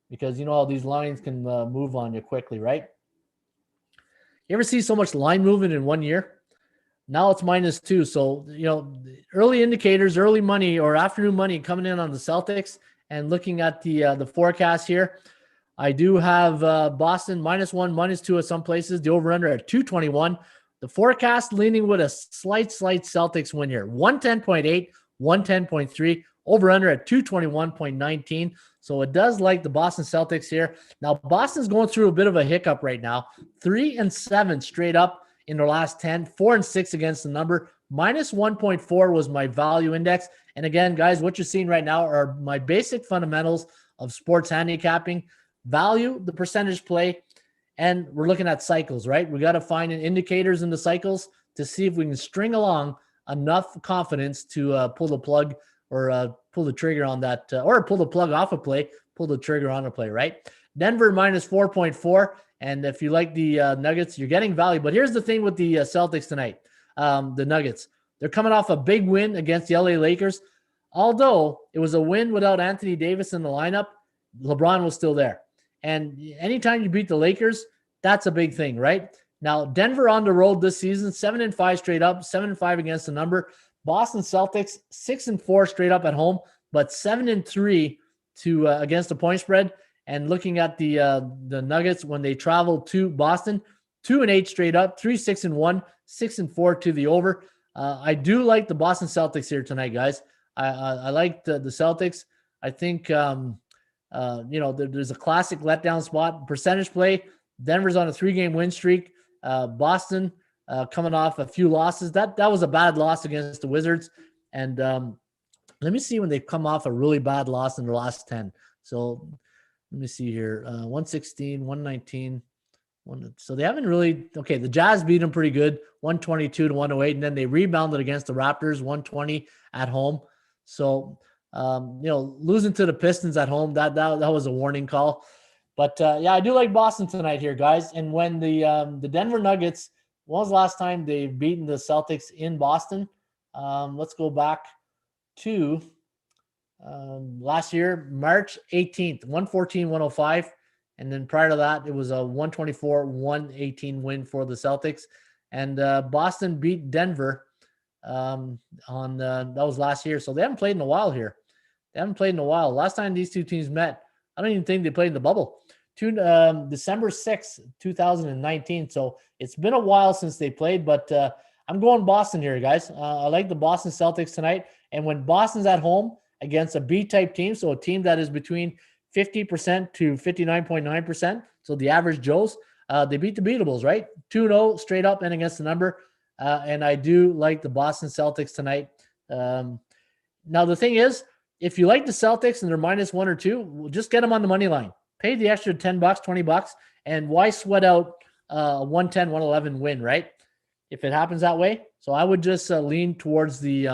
because you know how these lines can move on you quickly, right? You ever see so much line movement in 1 year? Now it's -2. So, you know, early indicators, early money or afternoon money coming in on the Celtics. And looking at the forecast here, I do have Boston -1, -2 at some places. The over-under at 221. The forecast leaning with a slight Celtics win here. 110.8, 110.3. Over-under at 221.19. So it does like the Boston Celtics here. Now, Boston's going through a bit of a hiccup right now. 3-7 straight up in their last 10, 4-6 against the number. -1.4 was my value index. And again, guys, what you're seeing right now are my basic fundamentals of sports handicapping. Value, the percentage play, and we're looking at cycles, right? We got to find indicators in the cycles to see if we can string along enough confidence to pull the plug or pull the trigger on that, or pull the plug off a play, pull the trigger on a play, right? Denver -4.4. And if you like the Nuggets, you're getting value. But here's the thing with the Celtics tonight, the Nuggets. They're coming off a big win against the LA Lakers. Although it was a win without Anthony Davis in the lineup, LeBron was still there. And anytime you beat the Lakers, that's a big thing, right? Now, Denver on the road this season, 7-5 straight up, 7-5 against the number. Boston Celtics, 6-4 straight up at home, but 7-3 to against the point spread. And looking at the Nuggets when they travel to Boston, 2-8 straight up, 3-6-1, 6-4 to the over. I do like the Boston Celtics here tonight, guys. I like the Celtics. I think there's a classic letdown spot. Percentage play. Denver's on a 3-game win streak. Boston coming off a few losses. That was a bad loss against the Wizards. And let me see when they've come off a really bad loss in the last 10. So let me see here. 116, 119. So they haven't really – okay, the Jazz beat them pretty good, 122-108, and then they rebounded against the Raptors, 120 at home. So, losing to the Pistons at home, that was a warning call. But, I do like Boston tonight here, guys. And when the Denver Nuggets – when was the last time they've beaten the Celtics in Boston? Let's go back to last year, March 18th, 114-105. And then prior to that, it was a 124-118 win for the Celtics. And Boston beat Denver that was last year. So they haven't played in a while here. Last time these two teams met, I don't even think they played in the bubble. December 6th, 2019. So it's been a while since they played, but I'm going Boston here, guys. I like the Boston Celtics tonight. And when Boston's at home against a B-type team, so a team that is between 50% to 59.9%, so the average Joes, they beat the beatables, right? 2-0 straight up and against the number. And I do like the Boston Celtics tonight. Now, the thing is, if you like the Celtics and they're -1 or 2, just get them on the money line. Pay the extra $10, $20, and why sweat out a 110, 111 win, right? If it happens that way. So I would just lean towards the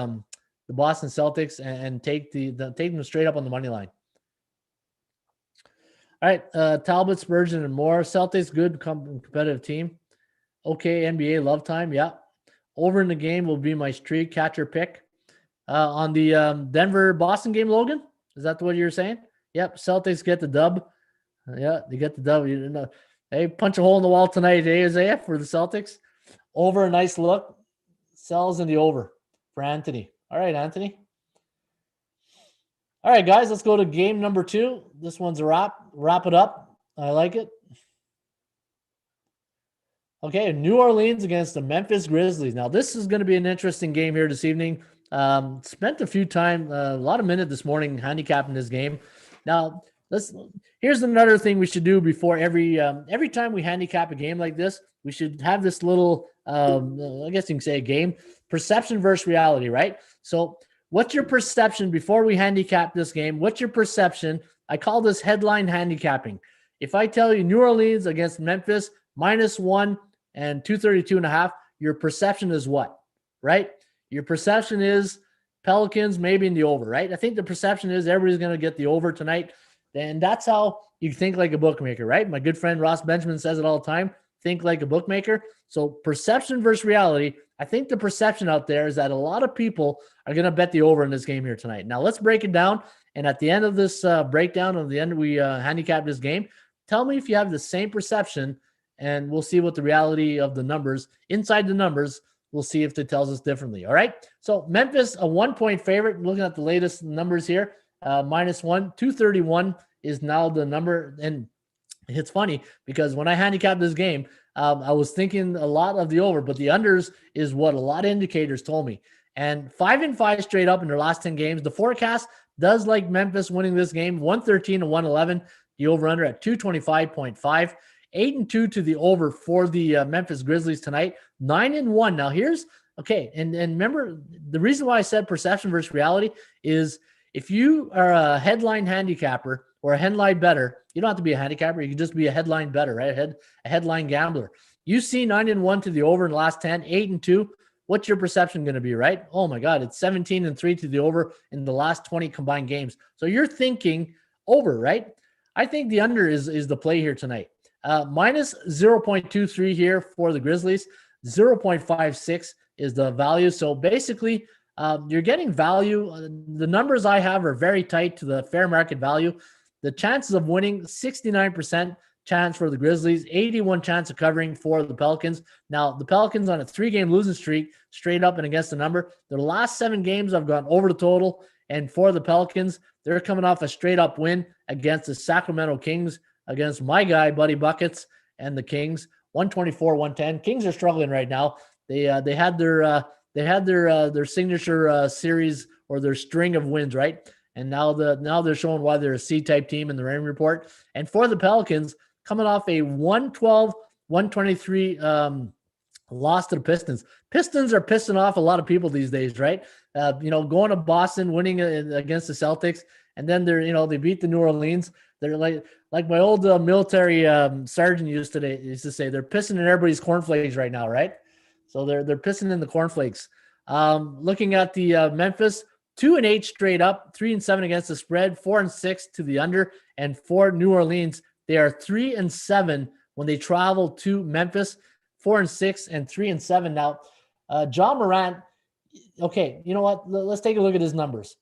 Boston Celtics and take them straight up on the money line. All right, Talbot, Spurgeon, and more. Celtics, good competitive team. Okay, NBA love time, yeah. Over in the game will be my Streakcatcher pick. On the Denver-Boston game, Logan? Is that what you're saying? Yep, Celtics get the dub. Yeah, they get the W. Hey, punch a hole in the wall tonight, Isaiah, for the Celtics. Over, a nice look. Sells in the over for Anthony. All right, Anthony. All right, guys, let's go to game number 2. This one's a wrap. Wrap it up. I like it. Okay, New Orleans against the Memphis Grizzlies. Now, this is going to be an interesting game here this evening. Spent a lot of minutes this morning handicapping this game. Now, here's another thing we should do before every time we handicap a game like this. We should have this little, I guess you can say a game, perception versus reality, right? So what's your perception before we handicap this game? What's your perception? I call this headline handicapping. If I tell you New Orleans against Memphis, -1 and 232.5, your perception is what, right? Your perception is Pelicans maybe in the over, right? I think the perception is everybody's going to get the over tonight. then that's how you think like a bookmaker, right? My good friend Ross Benjamin says it all the time. Think like a bookmaker. So perception versus reality. I think the perception out there is that a lot of people are going to bet the over in this game here tonight. Now let's break it down. And at the end of this breakdown, at the end we handicap this game. Tell me if you have the same perception, and we'll see what the reality of the numbers inside the numbers. We'll see if it tells us differently. All right. So Memphis, a 1-point favorite. Looking at the latest numbers here, -1, 231 is now the number. And it's funny because when I handicapped this game, I was thinking a lot of the over, but the unders is what a lot of indicators told me. And 5-5 straight up in their last 10 games. The forecast does like Memphis winning this game, 113 to 111. The over-under at 225.5. 8-2 to the over for the Memphis Grizzlies tonight. 9-1. Now here's okay. And remember, the reason why I said perception versus reality is if you are a headline handicapper or a headline better, you don't have to be a handicapper. You can just be a headline better, right? A headline gambler. You see 9-1 to the over in the last 10, 8-2. What's your perception going to be, right? Oh my God, it's 17-3 to the over in the last 20 combined games. So you're thinking over, right? I think the under is the play here tonight. Minus 0.23 here for the Grizzlies. 0.56 is the value. So basically, you're getting value. The numbers I have are very tight to the fair market value. The chances of winning, 69% chance for the Grizzlies, 81 chance of covering for the Pelicans. Now, the Pelicans on a 3-game losing streak, straight up and against the number. Their last 7 games have gone over the total. And for the Pelicans, they're coming off a straight-up win against the Sacramento Kings, against my guy, Buddy Buckets, and the Kings, 124-110. Kings are struggling right now. They had their signature series or their string of wins, right? And now they're showing why they're a C-type team in the Raymond report. And for the Pelicans, coming off a 112-123 loss to the Pistons. Pistons are pissing off a lot of people these days, right? Going to Boston, winning against the Celtics, and then they beat the New Orleans. They're like my old military sergeant used to say, they're pissing in everybody's cornflakes right now, right? So they're pissing in the cornflakes. Looking at the Memphis, 2-8 straight up, 3-7 against the spread, 4-6 to the under, and for New Orleans, they are 3-7 when they travel to Memphis, 4-6 and 3-7. Now, John Morant. Okay, you know what? Let's take a look at his numbers.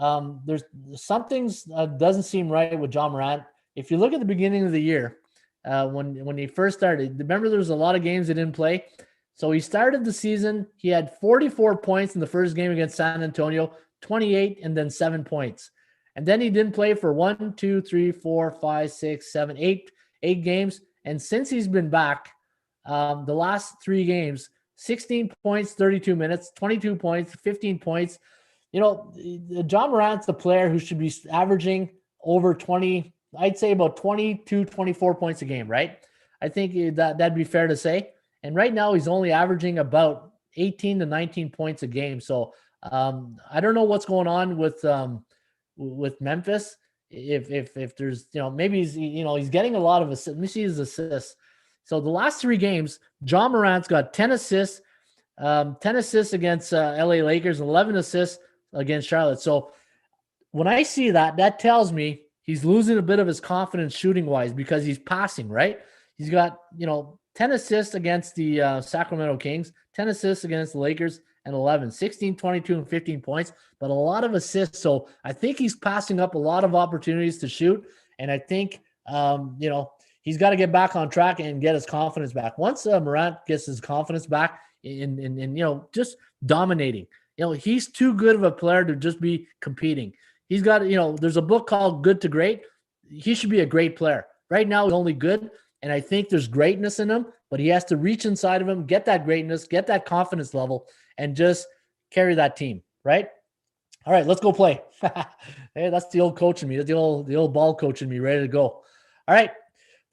There's something doesn't seem right with John Morant. If you look at the beginning of the year, when he first started, remember there was a lot of games he didn't play. So he started the season. He had 44 points in the first game against San Antonio, 28, and then 7 points. And then he didn't play for 1, 2, 3, 4, 5, 6, 7, 8 games. And since he's been back, the last 3 games, 16 points, 32 minutes, 22 points, 15 points. John Morant's the player who should be averaging over 20, I'd say about 22, 24 points a game, right? I think that'd be fair to say. And right now he's only averaging about 18 to 19 points a game. So I don't know what's going on with Memphis. If there's, maybe he's getting a lot of assists. Let me see his assists. So the last 3 games, John Morant's got 10 assists against LA Lakers, 11 assists against Charlotte. So when I see that tells me he's losing a bit of his confidence shooting wise because he's passing, right? He's got, 10 assists against the Sacramento Kings, 10 assists against the Lakers, and 11, 16, 22, and 15 points, but a lot of assists. So I think he's passing up a lot of opportunities to shoot. And I think, he's got to get back on track and get his confidence back. Once Morant gets his confidence back in just dominating, he's too good of a player to just be competing. He's got, there's a book called Good to Great. He should be a great player. Right now, he's only good. And I think there's greatness in him, but he has to reach inside of him, get that greatness, get that confidence level, and just carry that team, right? All right, let's go play. Hey, that's the old coach in me, the old ball coach in me, ready to go. All right,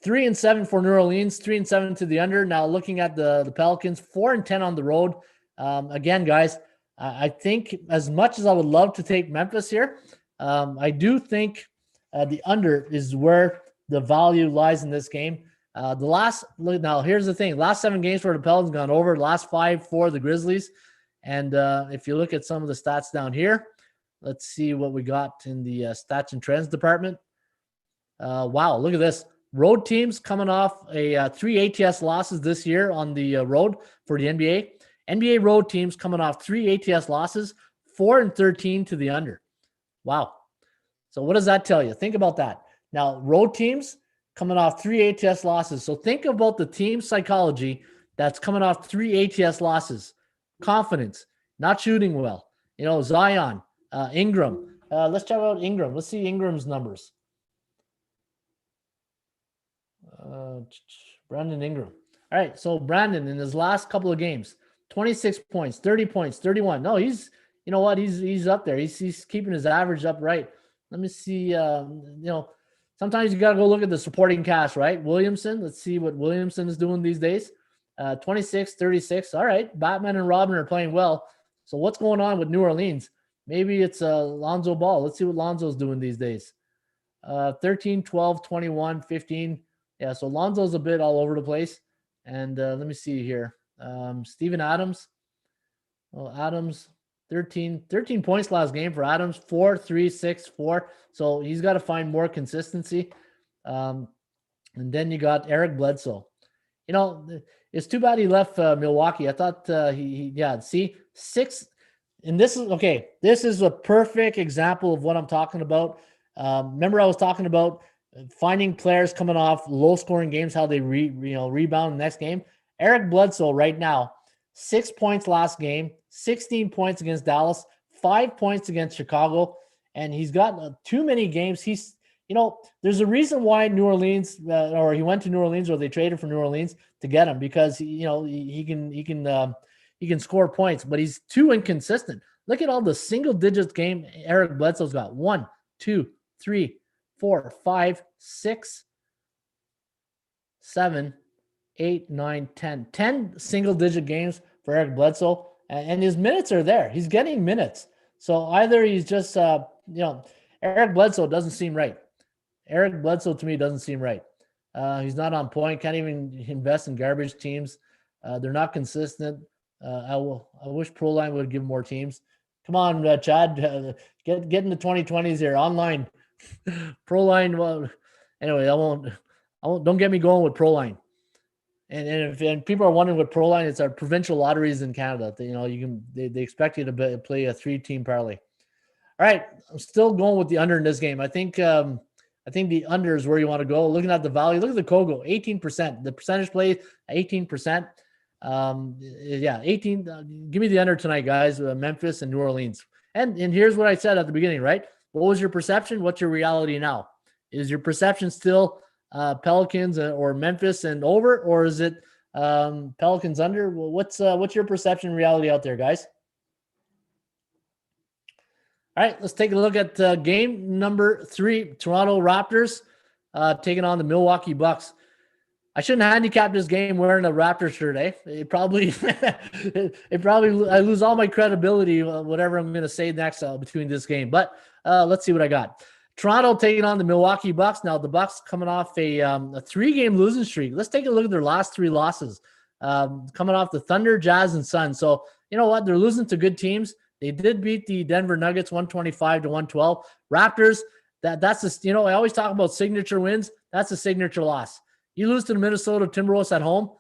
3-7 for New Orleans, 3-7 to the under. Now looking at the Pelicans, 4-10 on the road. Again, guys, I think as much as I would love to take Memphis here, I do think the under is where the value lies in this game. Now here's the thing. Last 7 games for the Pelicans gone over. Last 5 for the Grizzlies. And if you look at some of the stats down here, let's see what we got in the stats and trends department. Wow, look at this. Road teams coming off 3 ATS losses this year on the road for the NBA. NBA road teams coming off 3 ATS losses, 4-13 to the under. Wow. So what does that tell you? Think about that. Now, road teams coming off 3 ATS losses. So think about the team psychology that's coming off 3 ATS losses. Confidence, not shooting well. Zion, Ingram. Let's check out Ingram. Let's see Ingram's numbers. Brandon Ingram. All right, so Brandon in his last couple of games, 26 points, 30 points, 31. No, he's up there. He's keeping his average up right. Let me see. Sometimes you got to go look at the supporting cast, right? Williamson. Let's see what Williamson is doing these days. 26, 36. All right, Batman and Robin are playing well. So what's going on with New Orleans? Maybe it's Lonzo Ball. Let's see what Lonzo's doing these days. 13, 12, 21, 15. Yeah, so Lonzo's a bit all over the place. And let me see here. Steven Adams. Well, Adams, 13 points last game for Adams. 4, 3, 6, 4. So he's got to find more consistency. And then you got Eric Bledsoe. It's too bad he left Milwaukee. I thought see, 6. And this is, okay, this is a perfect example of what I'm talking about. Remember I was talking about finding players coming off low-scoring games, how they rebound the next game. Eric Bledsoe right now, 6 points last game, 16 points against Dallas, 5 points against Chicago, and he's got too many games. There's a reason why New Orleans, or he went to New Orleans, or they traded for New Orleans to get him, because he can score points, but he's too inconsistent. Look at all the single digits game Eric Bledsoe's got. 1, 2, 3, 4, 5, 6, 7, 8, 9, 10. 10 single digit games for Eric Bledsoe, and his minutes are there. He's getting minutes. So either he's just, Eric Bledsoe doesn't seem right. Eric Bledsoe to me doesn't seem right. He's not on point. Can't even invest in garbage teams. They're not consistent. I wish Proline would give more teams. Come on, Chad, get in the 2020s here online. Proline. Well, anyway, I won't. Don't get me going with Proline. And people are wondering what Proline is, our provincial lotteries in Canada. They expect you to play a 3-team parlay. All right, I'm still going with the under in this game. I think the under is where you want to go. Looking at the value, look at the Kogo, 18%. The percentage play, 18%. 18. Give me the under tonight, guys. Memphis and New Orleans. And here's what I said at the beginning, right? What was your perception? What's your reality now? Is your perception still Pelicans or Memphis and over, or is it Pelicans under? Well, what's your perception reality out there, guys? All right, let's take a look at game number 3. Toronto Raptors taking on the Milwaukee Bucks. I shouldn't handicap this game wearing a Raptors shirt, eh? It probably I lose all my credibility, whatever I'm going to say next between this game. But let's see what I got. Toronto taking on the Milwaukee Bucks. Now the Bucks coming off a 3-game losing streak. Let's take a look at their last 3 losses. Coming off the Thunder, Jazz, and Suns. So you know what? They're losing to good teams. They did beat the Denver Nuggets 125-112. Raptors, that's just, I always talk about signature wins. That's a signature loss. You lose to the Minnesota Timberwolves at home.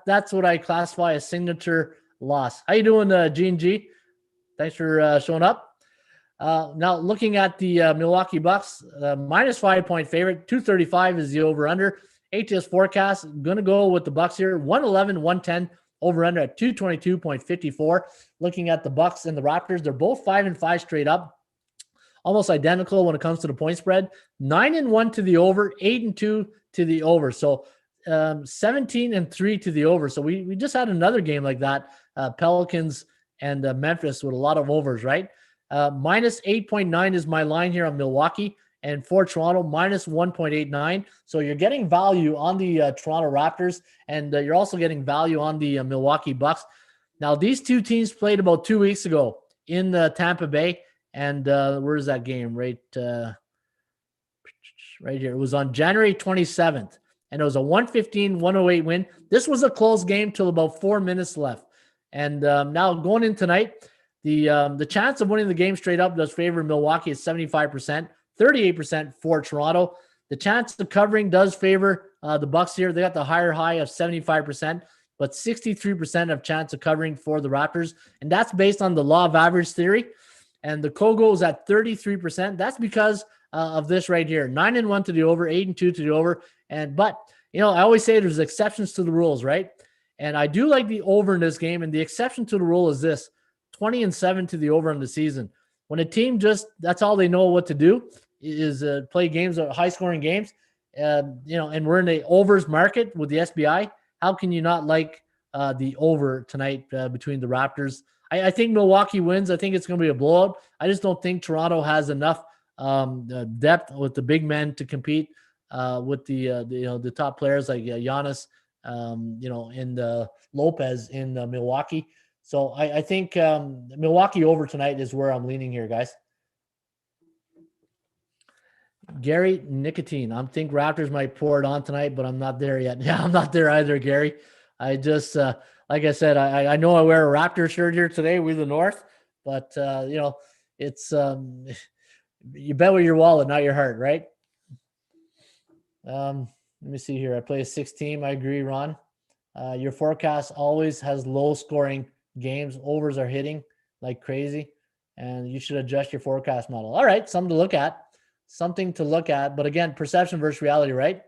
That's what I classify as signature loss. How you doing, G&G? Thanks for showing up. Now looking at the Milwaukee Bucks, minus 5-point favorite, 235 is the over/under. ATS forecast, going to go with the Bucks here, 111-110 over/under at 222.54. Looking at the Bucks and the Raptors, they're both 5-5 straight up, almost identical when it comes to the point spread. 9-1 to the over, 8-2 to the over. So 17-3 to the over. So we just had another game like that. Pelicans and Memphis with a lot of overs, right? Minus 8.9 is my line here on Milwaukee, and for Toronto, minus 1.89. So you're getting value on the Toronto Raptors, and you're also getting value on the Milwaukee Bucks. Now, these two teams played about 2 weeks ago in Tampa Bay, and where's that game? Right here. It was on January 27th, and it was a 115-108 win. This was a close game till about 4 minutes left. And now going in tonight, the chance of winning the game straight up does favor Milwaukee at 75%, 38% for Toronto. The chance of covering does favor the Bucks here. They got the higher high of 75%, but 63% of chance of covering for the Raptors. And that's based on the law of average theory. And the Kogo is at 33%. That's because of this right here. 9-1 to the over, 8-2 to the over. But I always say there's exceptions to the rules, right? And I do like the over in this game. And the exception to the rule is this: 20-7 to the over in the season. When a team that's all they know what to do is play games, high scoring games, and we're in the overs market with the SBI. How can you not like the over tonight between the Raptors? I think Milwaukee wins. I think it's going to be a blowout. I just don't think Toronto has enough depth with the big men to compete with the top players like Giannis, and Lopez in Milwaukee. So I think Milwaukee over tonight is where I'm leaning here, guys. Gary Nicotine. I think Raptors might pour it on tonight, but I'm not there yet. Yeah, I'm not there either, Gary. I just, like I said, I know I wear a Raptor shirt here today. We're the North, but it's you bet with your wallet, not your heart, right? Let me see here. I play a 6 team. I agree, Ron. Your forecast always has low scoring games. Overs are hitting like crazy, and you should adjust your forecast model. All right, something to look at. But again, perception versus reality, right?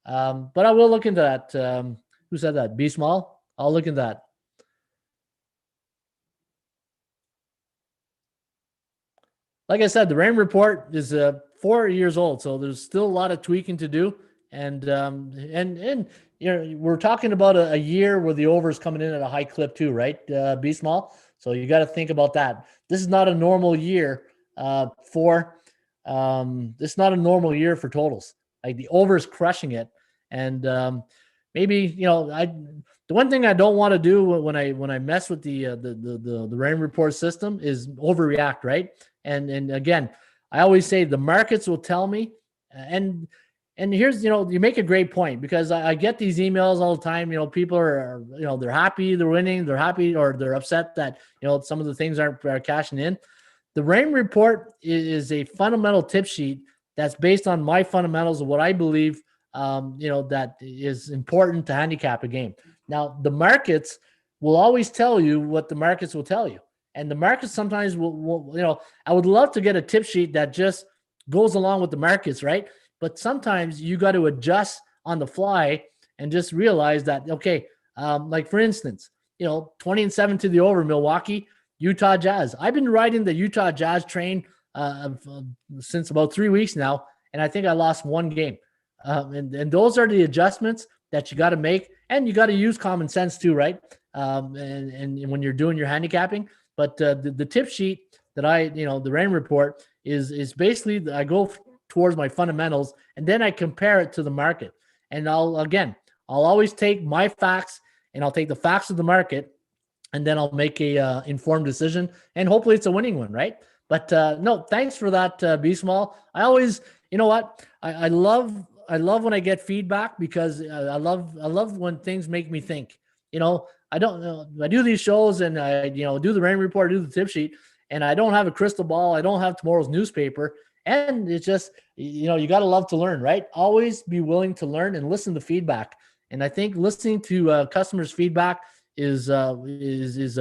But I will look into that. Who said that? Be small. I'll look into that. Like I said, the rain report is 4 years old, so there's still a lot of tweaking to do. And we're talking about a year where the over is coming in at a high clip too, right? Be small. So you got to think about that. This is not a normal year for totals. Like the over is crushing it. And maybe, the one thing I don't want to do when I mess with the rain report system is overreact, right? And again, I always say the markets will tell me, and here's, you make a great point, because I get these emails all the time. People are they're happy they're winning, they're happy, or they're upset that some of the things aren't cashing in. The rain report is a fundamental tip sheet that's based on my fundamentals of what I believe that is important to handicap a game. Now, the markets will always tell you what the markets will tell you. And the markets sometimes will I would love to get a tip sheet that just goes along with the markets, right? But sometimes you got to adjust on the fly and just realize that, okay, like for instance, 20-7 to the over, Milwaukee, Utah Jazz. I've been riding the Utah Jazz train since about 3 weeks now, and I think I lost one game. And those are the adjustments that you got to make, and you got to use common sense too, right? And when you're doing your handicapping. But the tip sheet that the rain report is basically I go towards my fundamentals, and then I compare it to the market. And I'll always take my facts, and I'll take the facts of the market, and then I'll make a informed decision, and hopefully it's a winning one, right? But no, thanks for that, Be Small. I always, I love when I get feedback, because I love when things make me think. I don't know. I do these shows, and I do the rain report, do the tip sheet, and I don't have a crystal ball. I don't have tomorrow's newspaper. And it's just, you got to love to learn, right? Always be willing to learn and listen to feedback. And I think listening to customers' feedback is a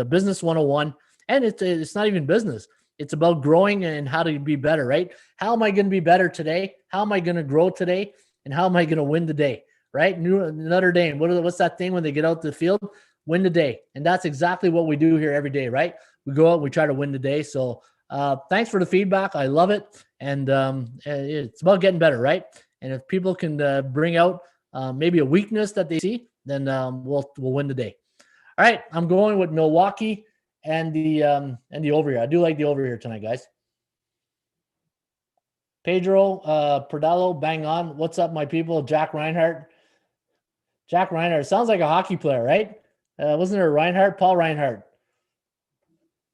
business 101. And it's not even business. It's about growing and how to be better, right? How am I going to be better today? How am I going to grow today? And how am I going to win the day, right? Another day. And what's that thing when they get out the field? Win the day. And that's exactly what we do here every day, right? We go out, we try to win the day. So thanks for the feedback. I love it. And it's about getting better, right? And if people can bring out maybe a weakness that they see, then we'll win the day. All right, I'm going with Milwaukee and the over here. I do like the over here tonight, guys. Pedro Perdello, bang on. What's up, my people? Jack Reinhardt. Jack Reinhardt sounds like a hockey player, right? Wasn't there Reinhardt? Paul Reinhardt.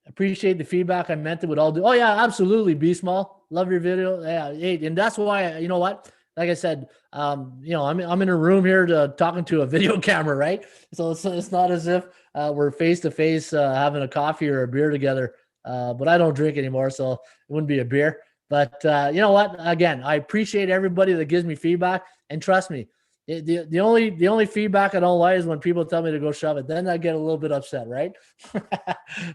Appreciate the feedback. I meant it with all do. Oh yeah, absolutely. Be small. Love your video. Yeah, and that's why, you know what? Like I said, I'm in a room here talking to a video camera, right? So it's not as if we're face to face having a coffee or a beer together. But I don't drink anymore, so it wouldn't be a beer. But you know what? Again, I appreciate everybody that gives me feedback, and trust me, the only feedback I don't like is when people tell me to go shove it. Then I get a little bit upset, right?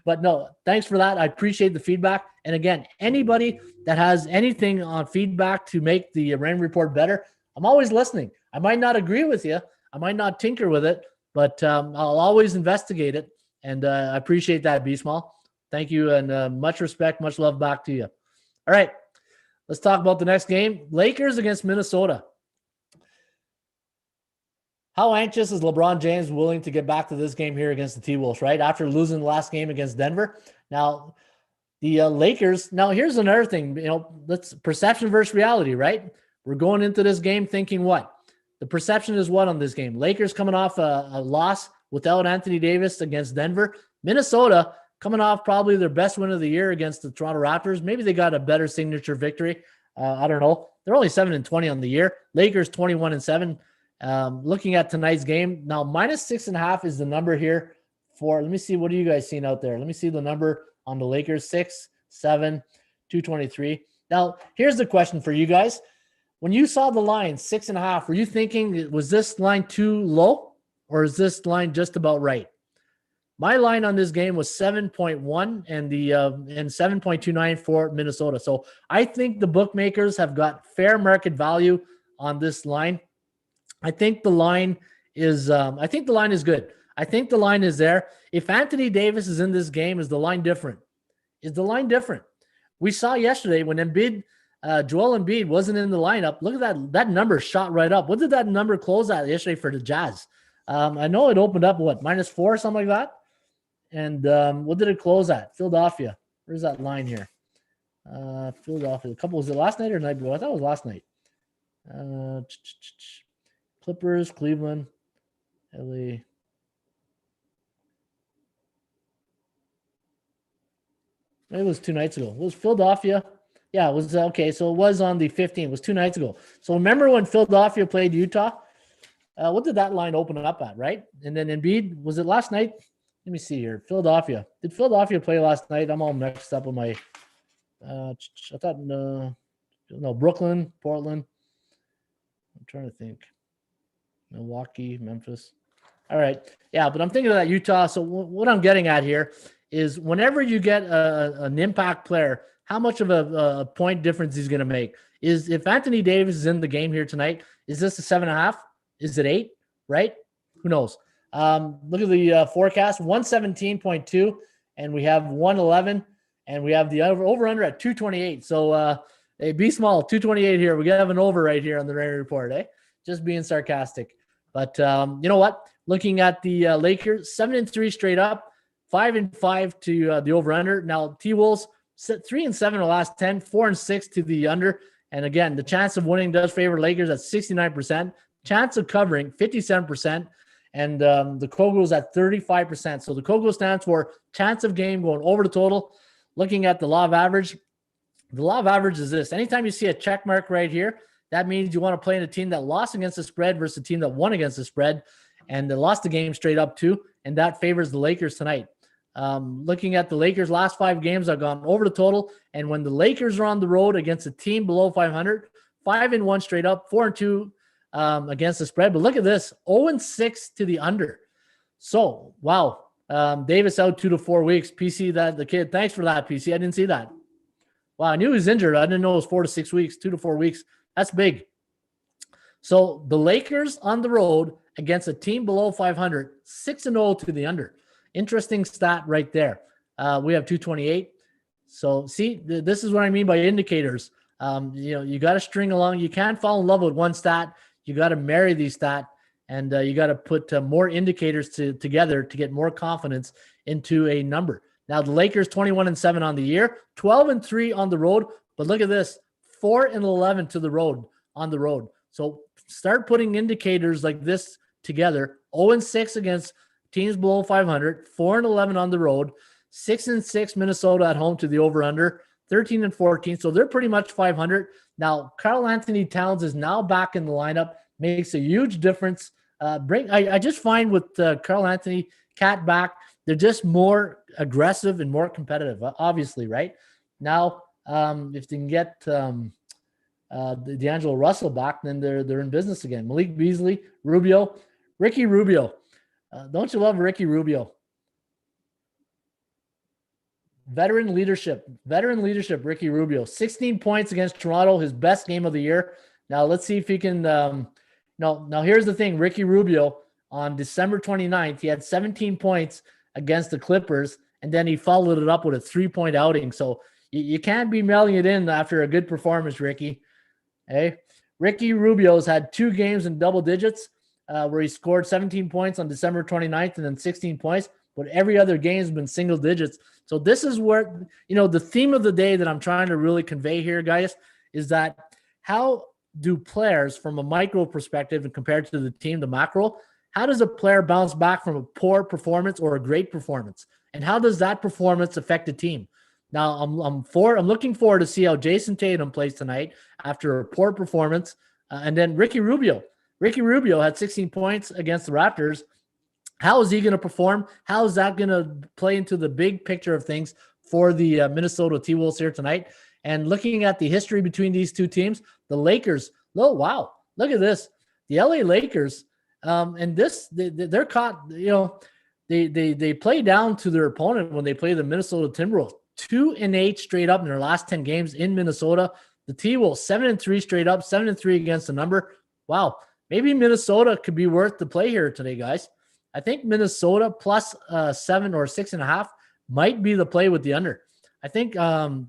But no, thanks for that. I appreciate the feedback. And again, anybody that has anything on feedback to make the random report better, I'm always listening. I might not agree with you, I might not tinker with it, but I'll always investigate it. And I appreciate that, B Small. Thank you, and much respect, much love back to you. All right, let's talk about the next game. Lakers against Minnesota. How anxious is LeBron James willing to get back to this game here against the T-Wolves, right? After losing the last game against Denver. Now, the Lakers, now here's another thing, that's perception versus reality, right? We're going into this game thinking what? The perception is what on this game? Lakers coming off a loss without Anthony Davis against Denver. Minnesota coming off probably their best win of the year against the Toronto Raptors. Maybe they got a better signature victory. I don't know. They're only 7-20 on the year. Lakers 21-7. Looking at tonight's game now, -6.5 is the number here for, let me see, what are you guys seeing out there? Let me see the number on the Lakers, 6, 7, 223. Now, here's the question for you guys. When you saw the line 6.5, were you thinking, was this line too low or is this line just about right? My line on this game was 7.1 and 7.29 for Minnesota. So I think the bookmakers have got fair market value on this line. I think the line is good. I think the line is there. If Anthony Davis is in this game, is the line different? Is the line different? We saw yesterday when Joel Embiid wasn't in the lineup. Look at that number shot right up. What did that number close at yesterday for the Jazz? I know it opened up -4, something like that. And what did it close at? Philadelphia. Where's that line here? Philadelphia. Was it last night or night before? I thought it was last night. Clippers, Cleveland, LA. Maybe it was 2 nights ago. It was Philadelphia. Yeah, it was okay. So it was on the 15th. It was 2 nights ago. So remember when Philadelphia played Utah? What did that line open up at, right? And then Embiid, was it last night? Let me see here. Philadelphia. Did Philadelphia play last night? I'm all mixed up with my I thought no, Brooklyn, Portland. I'm trying to think. Milwaukee, Memphis. All right. Yeah, but I'm thinking of that Utah. So what I'm getting at here is whenever you get an impact player, how much of a point difference he's going to make. Is if Anthony Davis is in the game here tonight, is this a 7.5? Is it 8? Right? Who knows? Look at the forecast, 117.2, and we have 111, and we have the over-under at 228. So, hey, be small, 228 here. We have an over right here on the Raymond Report, eh? Just being sarcastic. But you know what? Looking at the Lakers, 7-3 straight up, 5-5 to the over-under. Now, T-Wolves, 3-7 the last 10, 4-6 to the under. And again, the chance of winning does favor Lakers at 69%. Chance of covering, 57%. And the Kogels at 35%. So the Kogel stands for chance of game going over the total. Looking at the law of average, the law of average is this. Anytime you see a check mark right here, that means you want to play in a team that lost against the spread versus a team that won against the spread, and they lost the game straight up too, and that favors the Lakers tonight. Looking at the Lakers' last 5 games, I've gone over the total, and when the Lakers are on the road against a team below 500, 5-1 straight up, 4-2 against the spread. But look at this, 0-6 to the under. So, wow. Davis out 2 to 4 weeks. PC, the kid, thanks for that, PC. I didn't see that. Wow, I knew he was injured. I didn't know it was 4 to 6 weeks, 2 to 4 weeks. That's big. So the Lakers on the road against a team below 500, 6-0 to the under. Interesting stat right there. We have 228. So see, this is what I mean by indicators. You got to string along. You can't fall in love with one stat. You got to marry these stat, and you got to put more indicators together to get more confidence into a number. Now the Lakers 21-7 on the year, 12-3 on the road. But look at this. 4-11 to the road on the road. So start putting indicators like this together. 0-6 against teams below 500, 4-11 on the road, 6-6 Minnesota at home to the over/under, 13-14. So they're pretty much 500. Now, Karl Anthony Towns is now back in the lineup. Makes a huge difference. I just find with Karl Anthony back, they're just more aggressive and more competitive, obviously, right? Now, If they can get D'Angelo Russell back, then they're in business again. Malik Beasley, Rubio, Ricky Rubio. Don't you love Ricky Rubio? Veteran leadership, Ricky Rubio. 16 points against Toronto, his best game of the year. Now let's see if he can. Now here's the thing: Ricky Rubio on December 29th, he had 17 points against the Clippers, and then he followed it up with a 3-point outing. So you can't be mailing it in after a good performance, Ricky. Hey, Ricky Rubio's had 2 games in double digits where he scored 17 points on December 29th and then 16 points, but every other game has been single digits. So this is where, the theme of the day that I'm trying to really convey here, guys, is that how do players from a micro perspective and compared to the team, the macro, how does a player bounce back from a poor performance or a great performance? And how does that performance affect the team? Now, I'm looking forward to see how Jason Tatum plays tonight after a poor performance. And then Ricky Rubio. Ricky Rubio had 16 points against the Raptors. How is he going to perform? How is that going to play into the big picture of things for the Minnesota T-Wolves here tonight? And looking at the history between these two teams, the Lakers, oh, wow, look at this. The LA Lakers, and this, they're caught, they play down to their opponent when they play the Minnesota Timberwolves. 2-8 straight up in their last 10 games in Minnesota. The T-Wolves 7-3 straight up, 7-3 against the number. Wow, maybe Minnesota could be worth the play here today, guys. I think Minnesota plus 7 or 6.5 might be the play with the under. I think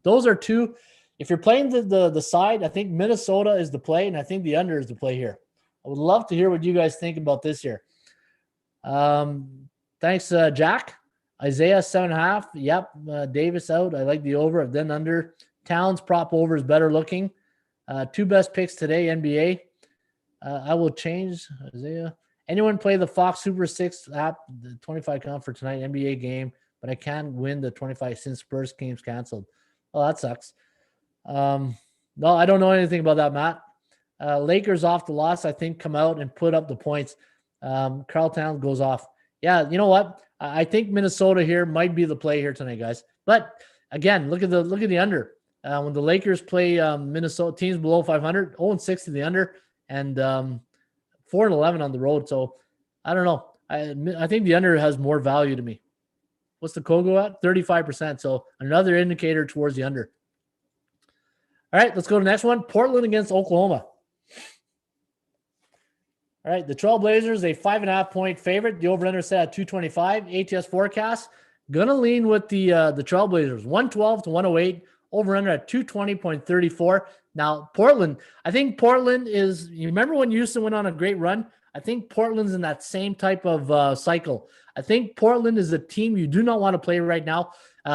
those are two. If you're playing the side, I think Minnesota is the play, and I think the under is the play here. I would love to hear what you guys think about this here. Thanks, Jack. Isaiah 7.5. Yep. Davis out. I like the over. Then under. Towns prop over is better looking. 2 best picks today, NBA. I will change Isaiah. Anyone play the Fox Super 6 app, the 25 count for tonight NBA game, but I can't win the 25 since Spurs game's canceled. Oh, that sucks. No, I don't know anything about that, Matt. Lakers off the loss, I think, come out and put up the points. Karl Towns goes off. Yeah, you know what? I think Minnesota here might be the play here tonight, guys. But again, look at the under. When the Lakers play Minnesota teams below 500, 0-6 to the under, and 4-11 on the road. So I don't know. I think the under has more value to me. What's the Kogo at? 35%. So another indicator towards the under. All right, let's go to the next one. Portland against Oklahoma. All right, the Trailblazers, a 5.5-point favorite. The over-under set at 225. ATS forecast. Gonna lean with the Trailblazers. 112 to 108. Over-under at 220.34. Now, Portland, I think Portland is, you remember when Houston went on a great run? I think Portland's in that same type of cycle. I think Portland is a team you do not want to play right now,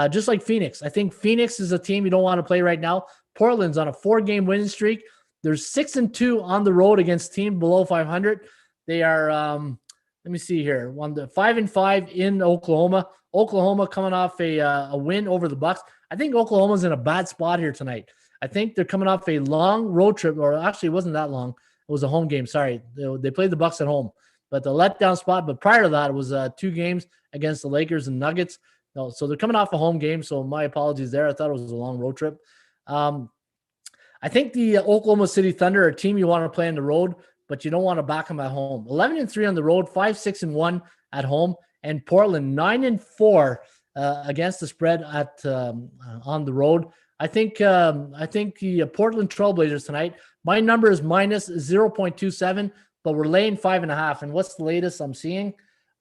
just like Phoenix. I think Phoenix is a team you don't want to play right now. Portland's on a 4-game winning streak. They're 6-2 on the road against teams below 500. They are, let me see here, 5-5 in Oklahoma. Oklahoma coming off a win over the Bucks. I think Oklahoma's in a bad spot here tonight. I think they're coming off a long road trip, or actually it wasn't that long. It was a home game. Sorry. They played the Bucks at home, but the letdown spot. But prior to that, it was 2 games against the Lakers and Nuggets. No, so they're coming off a home game. So my apologies there. I thought it was a long road trip. I think the Oklahoma City Thunder are a team you want to play on the road, but you don't want to back them at home. 11-3 on the road, 5-6-1 at home, and Portland 9-4 against the spread at on the road. I think the Portland Trailblazers tonight. My number is minus 0.27, but we're laying 5.5. And what's the latest I'm seeing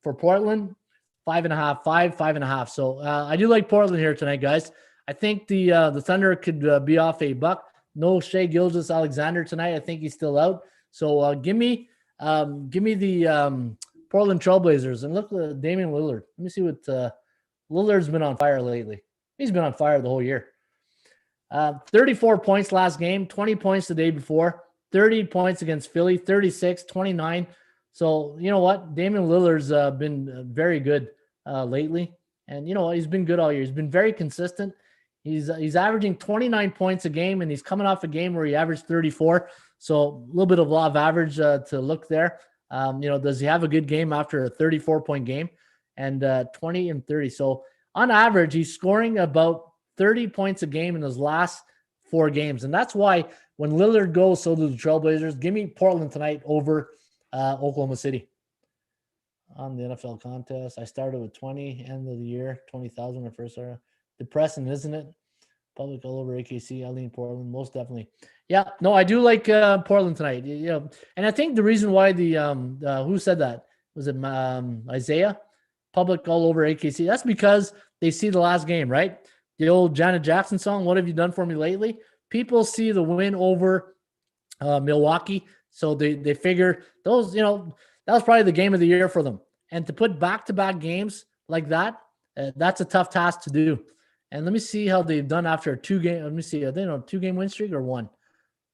for Portland? 5.5, 5.5. So I do like Portland here tonight, guys. I think the Thunder could be off a buck. No Shai Gilgeous-Alexander tonight. I think he's still out. So give me the Portland Trailblazers, and look at Damian Lillard. Let me see what Lillard's been on fire lately. He's been on fire the whole year. 34 points last game, 20 points the day before, 30 points against Philly, 36, 29. So you know what? Damian Lillard's been very good lately, and you know what? He's been good all year. He's been very consistent. He's averaging 29 points a game, and he's coming off a game where he averaged 34. So a little bit of law of average to look there. Does he have a good game after a 34-point game? And 20 and 30. So on average, he's scoring about 30 points a game in his last 4 games. And that's why when Lillard goes, so do the Trailblazers. Give me Portland tonight over Oklahoma City. On the NFL contest, I started with 20, end of the year, 20,000 when I first started. Depressing, isn't it? Public all over AKC. I lean Portland, most definitely. Yeah, no, I do like Portland tonight. Yeah, and I think the reason why the who said that was it Isaiah? Public all over AKC. That's because they see the last game, right? The old Janet Jackson song, "What Have You Done For Me Lately?" People see the win over Milwaukee, so they figure those, that was probably the game of the year for them. And to put back-to-back games like that, that's a tough task to do. And let me see how they've done after a 2-game. Let me see. Are they on a 2-game win streak or one?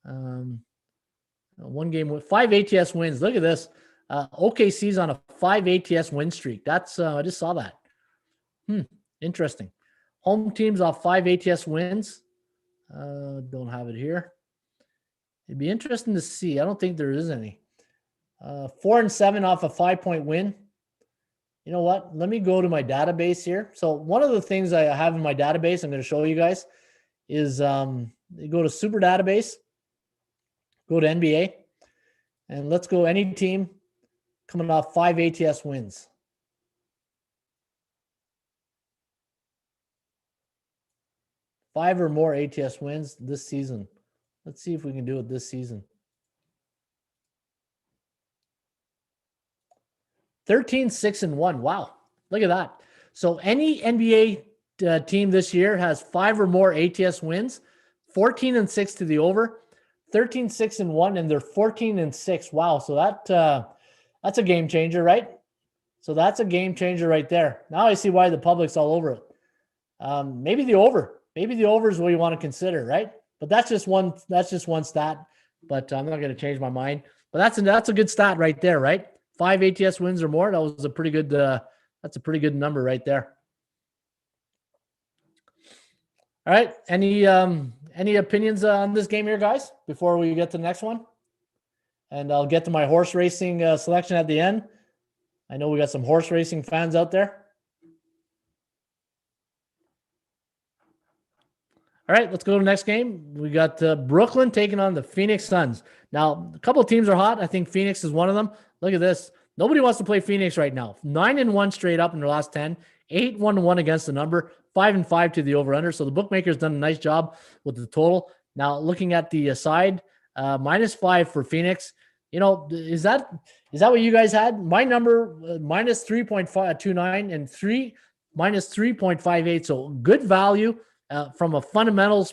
1 game, 5 ATS wins. Look at this. OKC's on a 5 ATS win streak. That's I just saw that. Interesting. Home teams off 5 ATS wins. Don't have it here. It'd be interesting to see. I don't think there is any. 4-7 off a 5-point win. You know what? Let me go to my database here. So one of the things I have in my database, I'm going to show you guys, is you go to Super Database, go to NBA, and let's go any team coming off 5 ATS wins. Five or more ATS wins this season. Let's see if we can do it this season. 13-6-1. Wow. Look at that. So any NBA team this year has 5 or more ATS wins, 14-6 to the over, 13-6-1, and they're 14-6. Wow. So that's a game changer, right? So that's a game changer right there. Now I see why the public's all over it. Maybe the over. Maybe the over is what you want to consider, right? But that's just one stat. But I'm not going to change my mind. But that's a good stat right there, right? 5 ATS wins or more. That was a pretty good. That's a pretty good number right there. All right. Any opinions on this game here, guys? Before we get to the next one, and I'll get to my horse racing selection at the end. I know we got some horse racing fans out there. All right, let's go to the next game. We got Brooklyn taking on the Phoenix Suns. Now, a couple of teams are hot. I think Phoenix is one of them. Look at this. Nobody wants to play Phoenix right now. 9-1 straight up in their last 10. 8-1-1 against the number. 5-5 to the over-under. So the bookmaker's done a nice job with the total. Now, looking at the side, -5 for Phoenix. Is that what you guys had? My number, minus 3.29 and minus 3.58. So good value. From a fundamental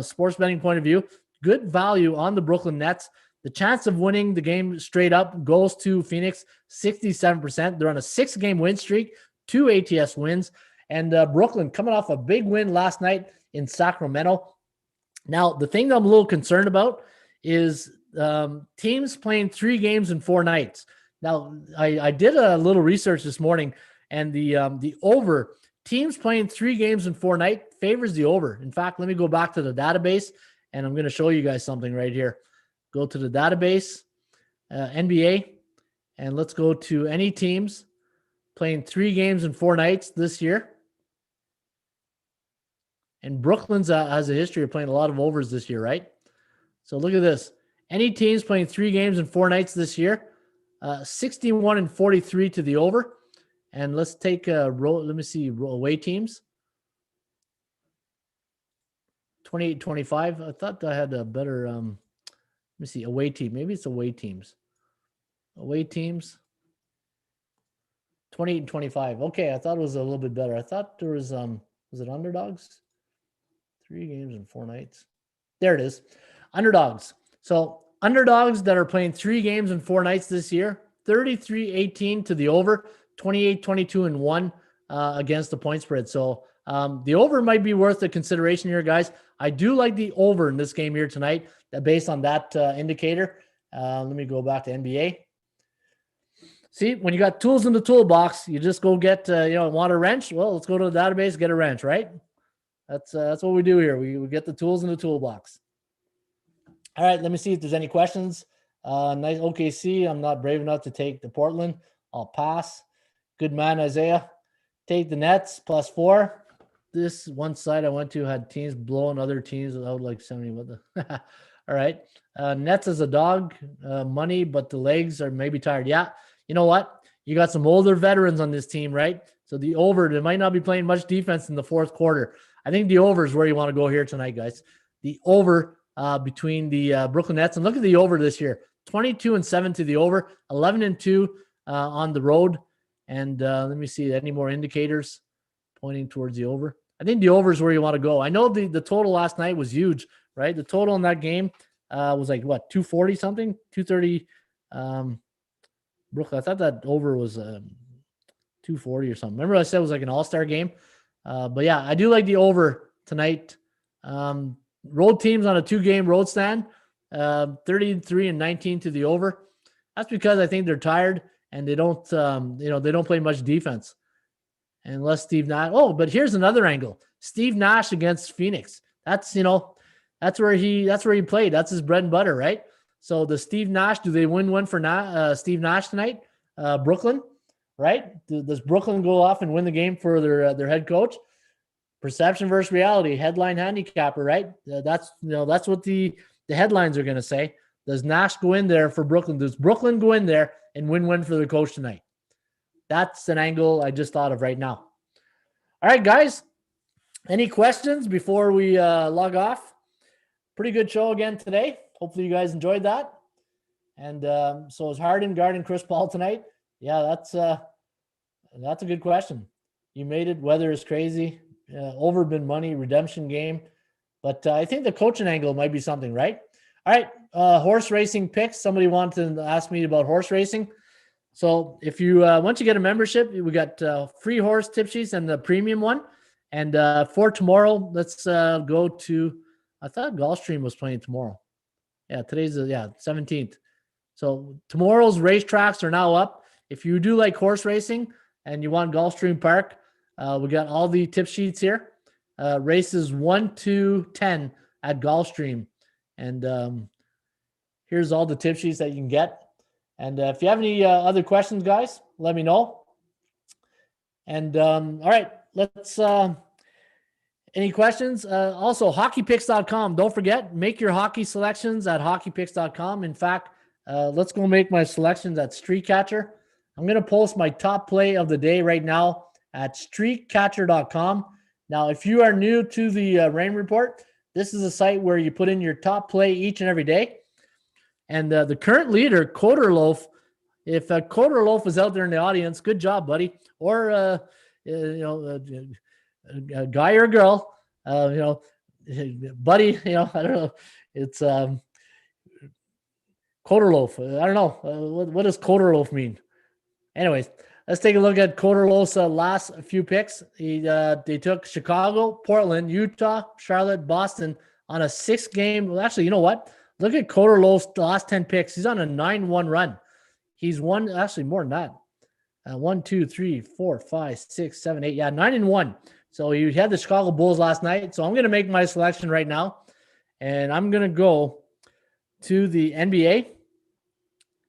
sports betting point of view, good value on the Brooklyn Nets. The chance of winning the game straight up goes to Phoenix, 67%. They're on a 6-game win streak, 2 ATS wins. And Brooklyn coming off a big win last night in Sacramento. Now, the thing that I'm a little concerned about is teams playing 3 games in 4 nights. Now, I did a little research this morning, and the over – teams playing 3 games in 4 nights favors the over. In fact, let me go back to the database, and I'm going to show you guys something right here. Go to the database, NBA, and let's go to any teams playing 3 games in 4 nights this year. And Brooklyn's has a history of playing a lot of overs this year, right? So look at this. Any teams playing 3 games in 4 nights this year, 61-43 to the over. And let's take a roll. Let me see. Away teams. 28-25. I thought I had a better. Let me see. Away team. Maybe it's away teams. Away teams. 28-25. Okay, I thought it was a little bit better. I thought there was it underdogs? 3 games in 4 nights. There it is. Underdogs. So underdogs that are playing 3 games in 4 nights this year. 33-18 to the over. 28-22-1 against the point spread. So the over might be worth a consideration here, guys. I do like the over in this game here tonight based on that indicator. Let me go back to NBA. See, when you got tools in the toolbox, you just go get, want a wrench? Well, let's go to the database, get a wrench, right? That's what we do here. We get the tools in the toolbox. All right, let me see if there's any questions. Nice OKC. I'm not brave enough to take the Portland. I'll pass. Good man, Isaiah. Take the Nets +4. this one site I went to had teams blowing other teams without like 70. What the? All right. Nets as a dog, money, but the legs are maybe tired. Yeah. You know what? You got some older veterans on this team, right? So the over, they might not be playing much defense in the fourth quarter. I think the over is where you want to go here tonight, guys. The over between the Brooklyn Nets. And look at the over this year. 22-7 to the over, 11-2 on the road. And let me see any more indicators pointing towards the over. I think the over is where you want to go. I know the total last night was huge, right? The total in that game was like, what, 240 something? 230. Brooklyn, I thought that over was 240 or something. Remember I said it was like an all-star game? But yeah, I do like the over tonight. Road teams on a 2-game road stand, 33-19 to the over. That's because I think they're tired and they don't, they don't play much defense. Unless Steve Nash. Oh, but here's another angle. Steve Nash against Phoenix. That's where he played. That's his bread and butter, right? So the Steve Nash, do they win one for Steve Nash tonight? Brooklyn, right? Does Brooklyn go off and win the game for their head coach? Perception versus reality, headline handicapper, right? That's what the headlines are going to say. Does Nash go in there for Brooklyn? Does Brooklyn go in there and win one for the coach tonight? That's an angle I just thought of right now. All right, guys. Any questions before we log off? Pretty good show again today. Hopefully you guys enjoyed that. And so is Harden guarding Chris Paul tonight? Yeah, that's a good question. You made it. Weather is crazy. Over been money, redemption game. But I think the coaching angle might be something, right? All right, horse racing picks. Somebody wanted to ask me about horse racing. So if you once you get a membership, we got free horse tip sheets and the premium one. And for tomorrow, let's go to. I thought Gulfstream was playing tomorrow. Yeah, today's 17th. So tomorrow's racetracks are now up. If you do like horse racing and you want Gulfstream Park, we got all the tip sheets here. Races 1 to 10 at Gulfstream, and here's all the tip sheets that you can get. And if you have any other questions, guys, let me know. And all right, let's any questions? Also, hockeypicks.com. Don't forget, make your hockey selections at hockeypicks.com. In fact, let's go make my selections at Streakcatcher. I'm going to post my top play of the day right now at streakcatcher.com. Now, if you are new to the Rain Report, this is a site where you put in your top play each and every day. And the current leader, Coderloaf, if Coderloaf is out there in the audience, good job, buddy. Or, a guy or a girl, buddy, I don't know. It's Coderloaf. I don't know. What does Coderloaf mean? Anyways, let's take a look at Coderloaf's last few picks. They took Chicago, Portland, Utah, Charlotte, Boston on a 6-game. Well, actually, you know what? Look at Coderloaf's last 10 picks. He's on a 9-1 run. He's won, actually more than that. 1, 2, 3, 4, 5, 6, 7, 8. Yeah, 9-1. So he had the Chicago Bulls last night. So I'm going to make my selection right now. And I'm going to go to the NBA.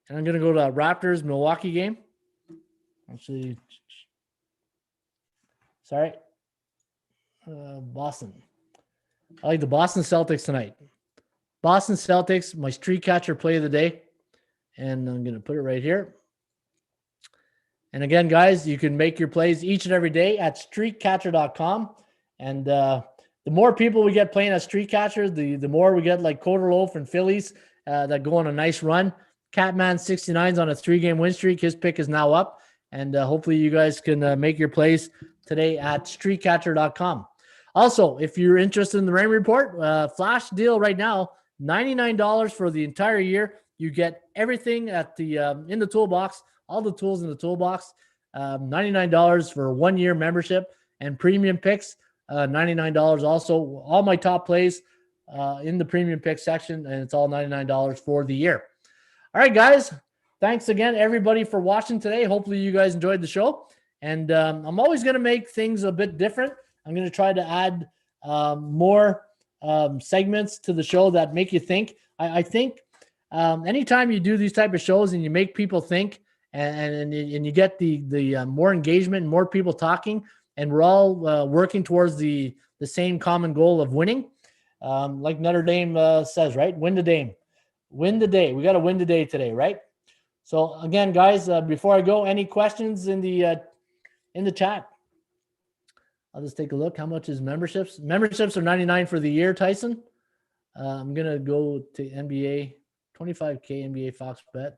And I'm going to go to the Raptors-Milwaukee game. Actually, sorry. Boston. I like the Boston Celtics tonight. Boston Celtics, my Streakcatcher play of the day. And I'm going to put it right here. And again, guys, you can make your plays each and every day at streakcatcher.com. And the more people we get playing at Streakcatcher, the more we get like Coderloaf and Phillies that go on a nice run. Catman69's on a 3-game win streak. His pick is now up. And hopefully you guys can make your plays today at streakcatcher.com. Also, if you're interested in the Rain Report, flash deal right now, $99 for the entire year. You get everything at the in the toolbox, all the tools in the toolbox. $99 for a 1-year membership and premium picks. $99 also. All my top plays in the premium pick section, and it's all $99 for the year. All right, guys. Thanks again, everybody, for watching today. Hopefully you guys enjoyed the show. And I'm always going to make things a bit different. I'm going to try to add more segments to the show that make you think. I think anytime you do these type of shows and you make people think and you get the more engagement and more people talking, and we're all working towards the same common goal of winning. Like Notre Dame says, right? Win the Dame. Win the day. We got to win the day today, right? So again, guys, before I go, any questions in the chat? I'll just take a look. How much is memberships? Memberships are $99 for the year, Tyson. I'm going to go to NBA, 25K NBA Fox bet.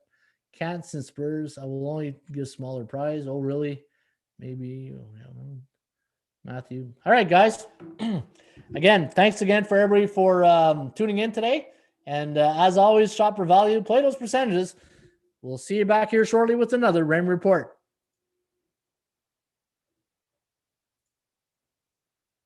Cats and Spurs, I will only give smaller prize. Oh, really? Maybe. Matthew. All right, guys. Again, thanks again for everybody for tuning in today. And as always, shop for value, play those percentages. We'll see you back here shortly with another Raymond Report.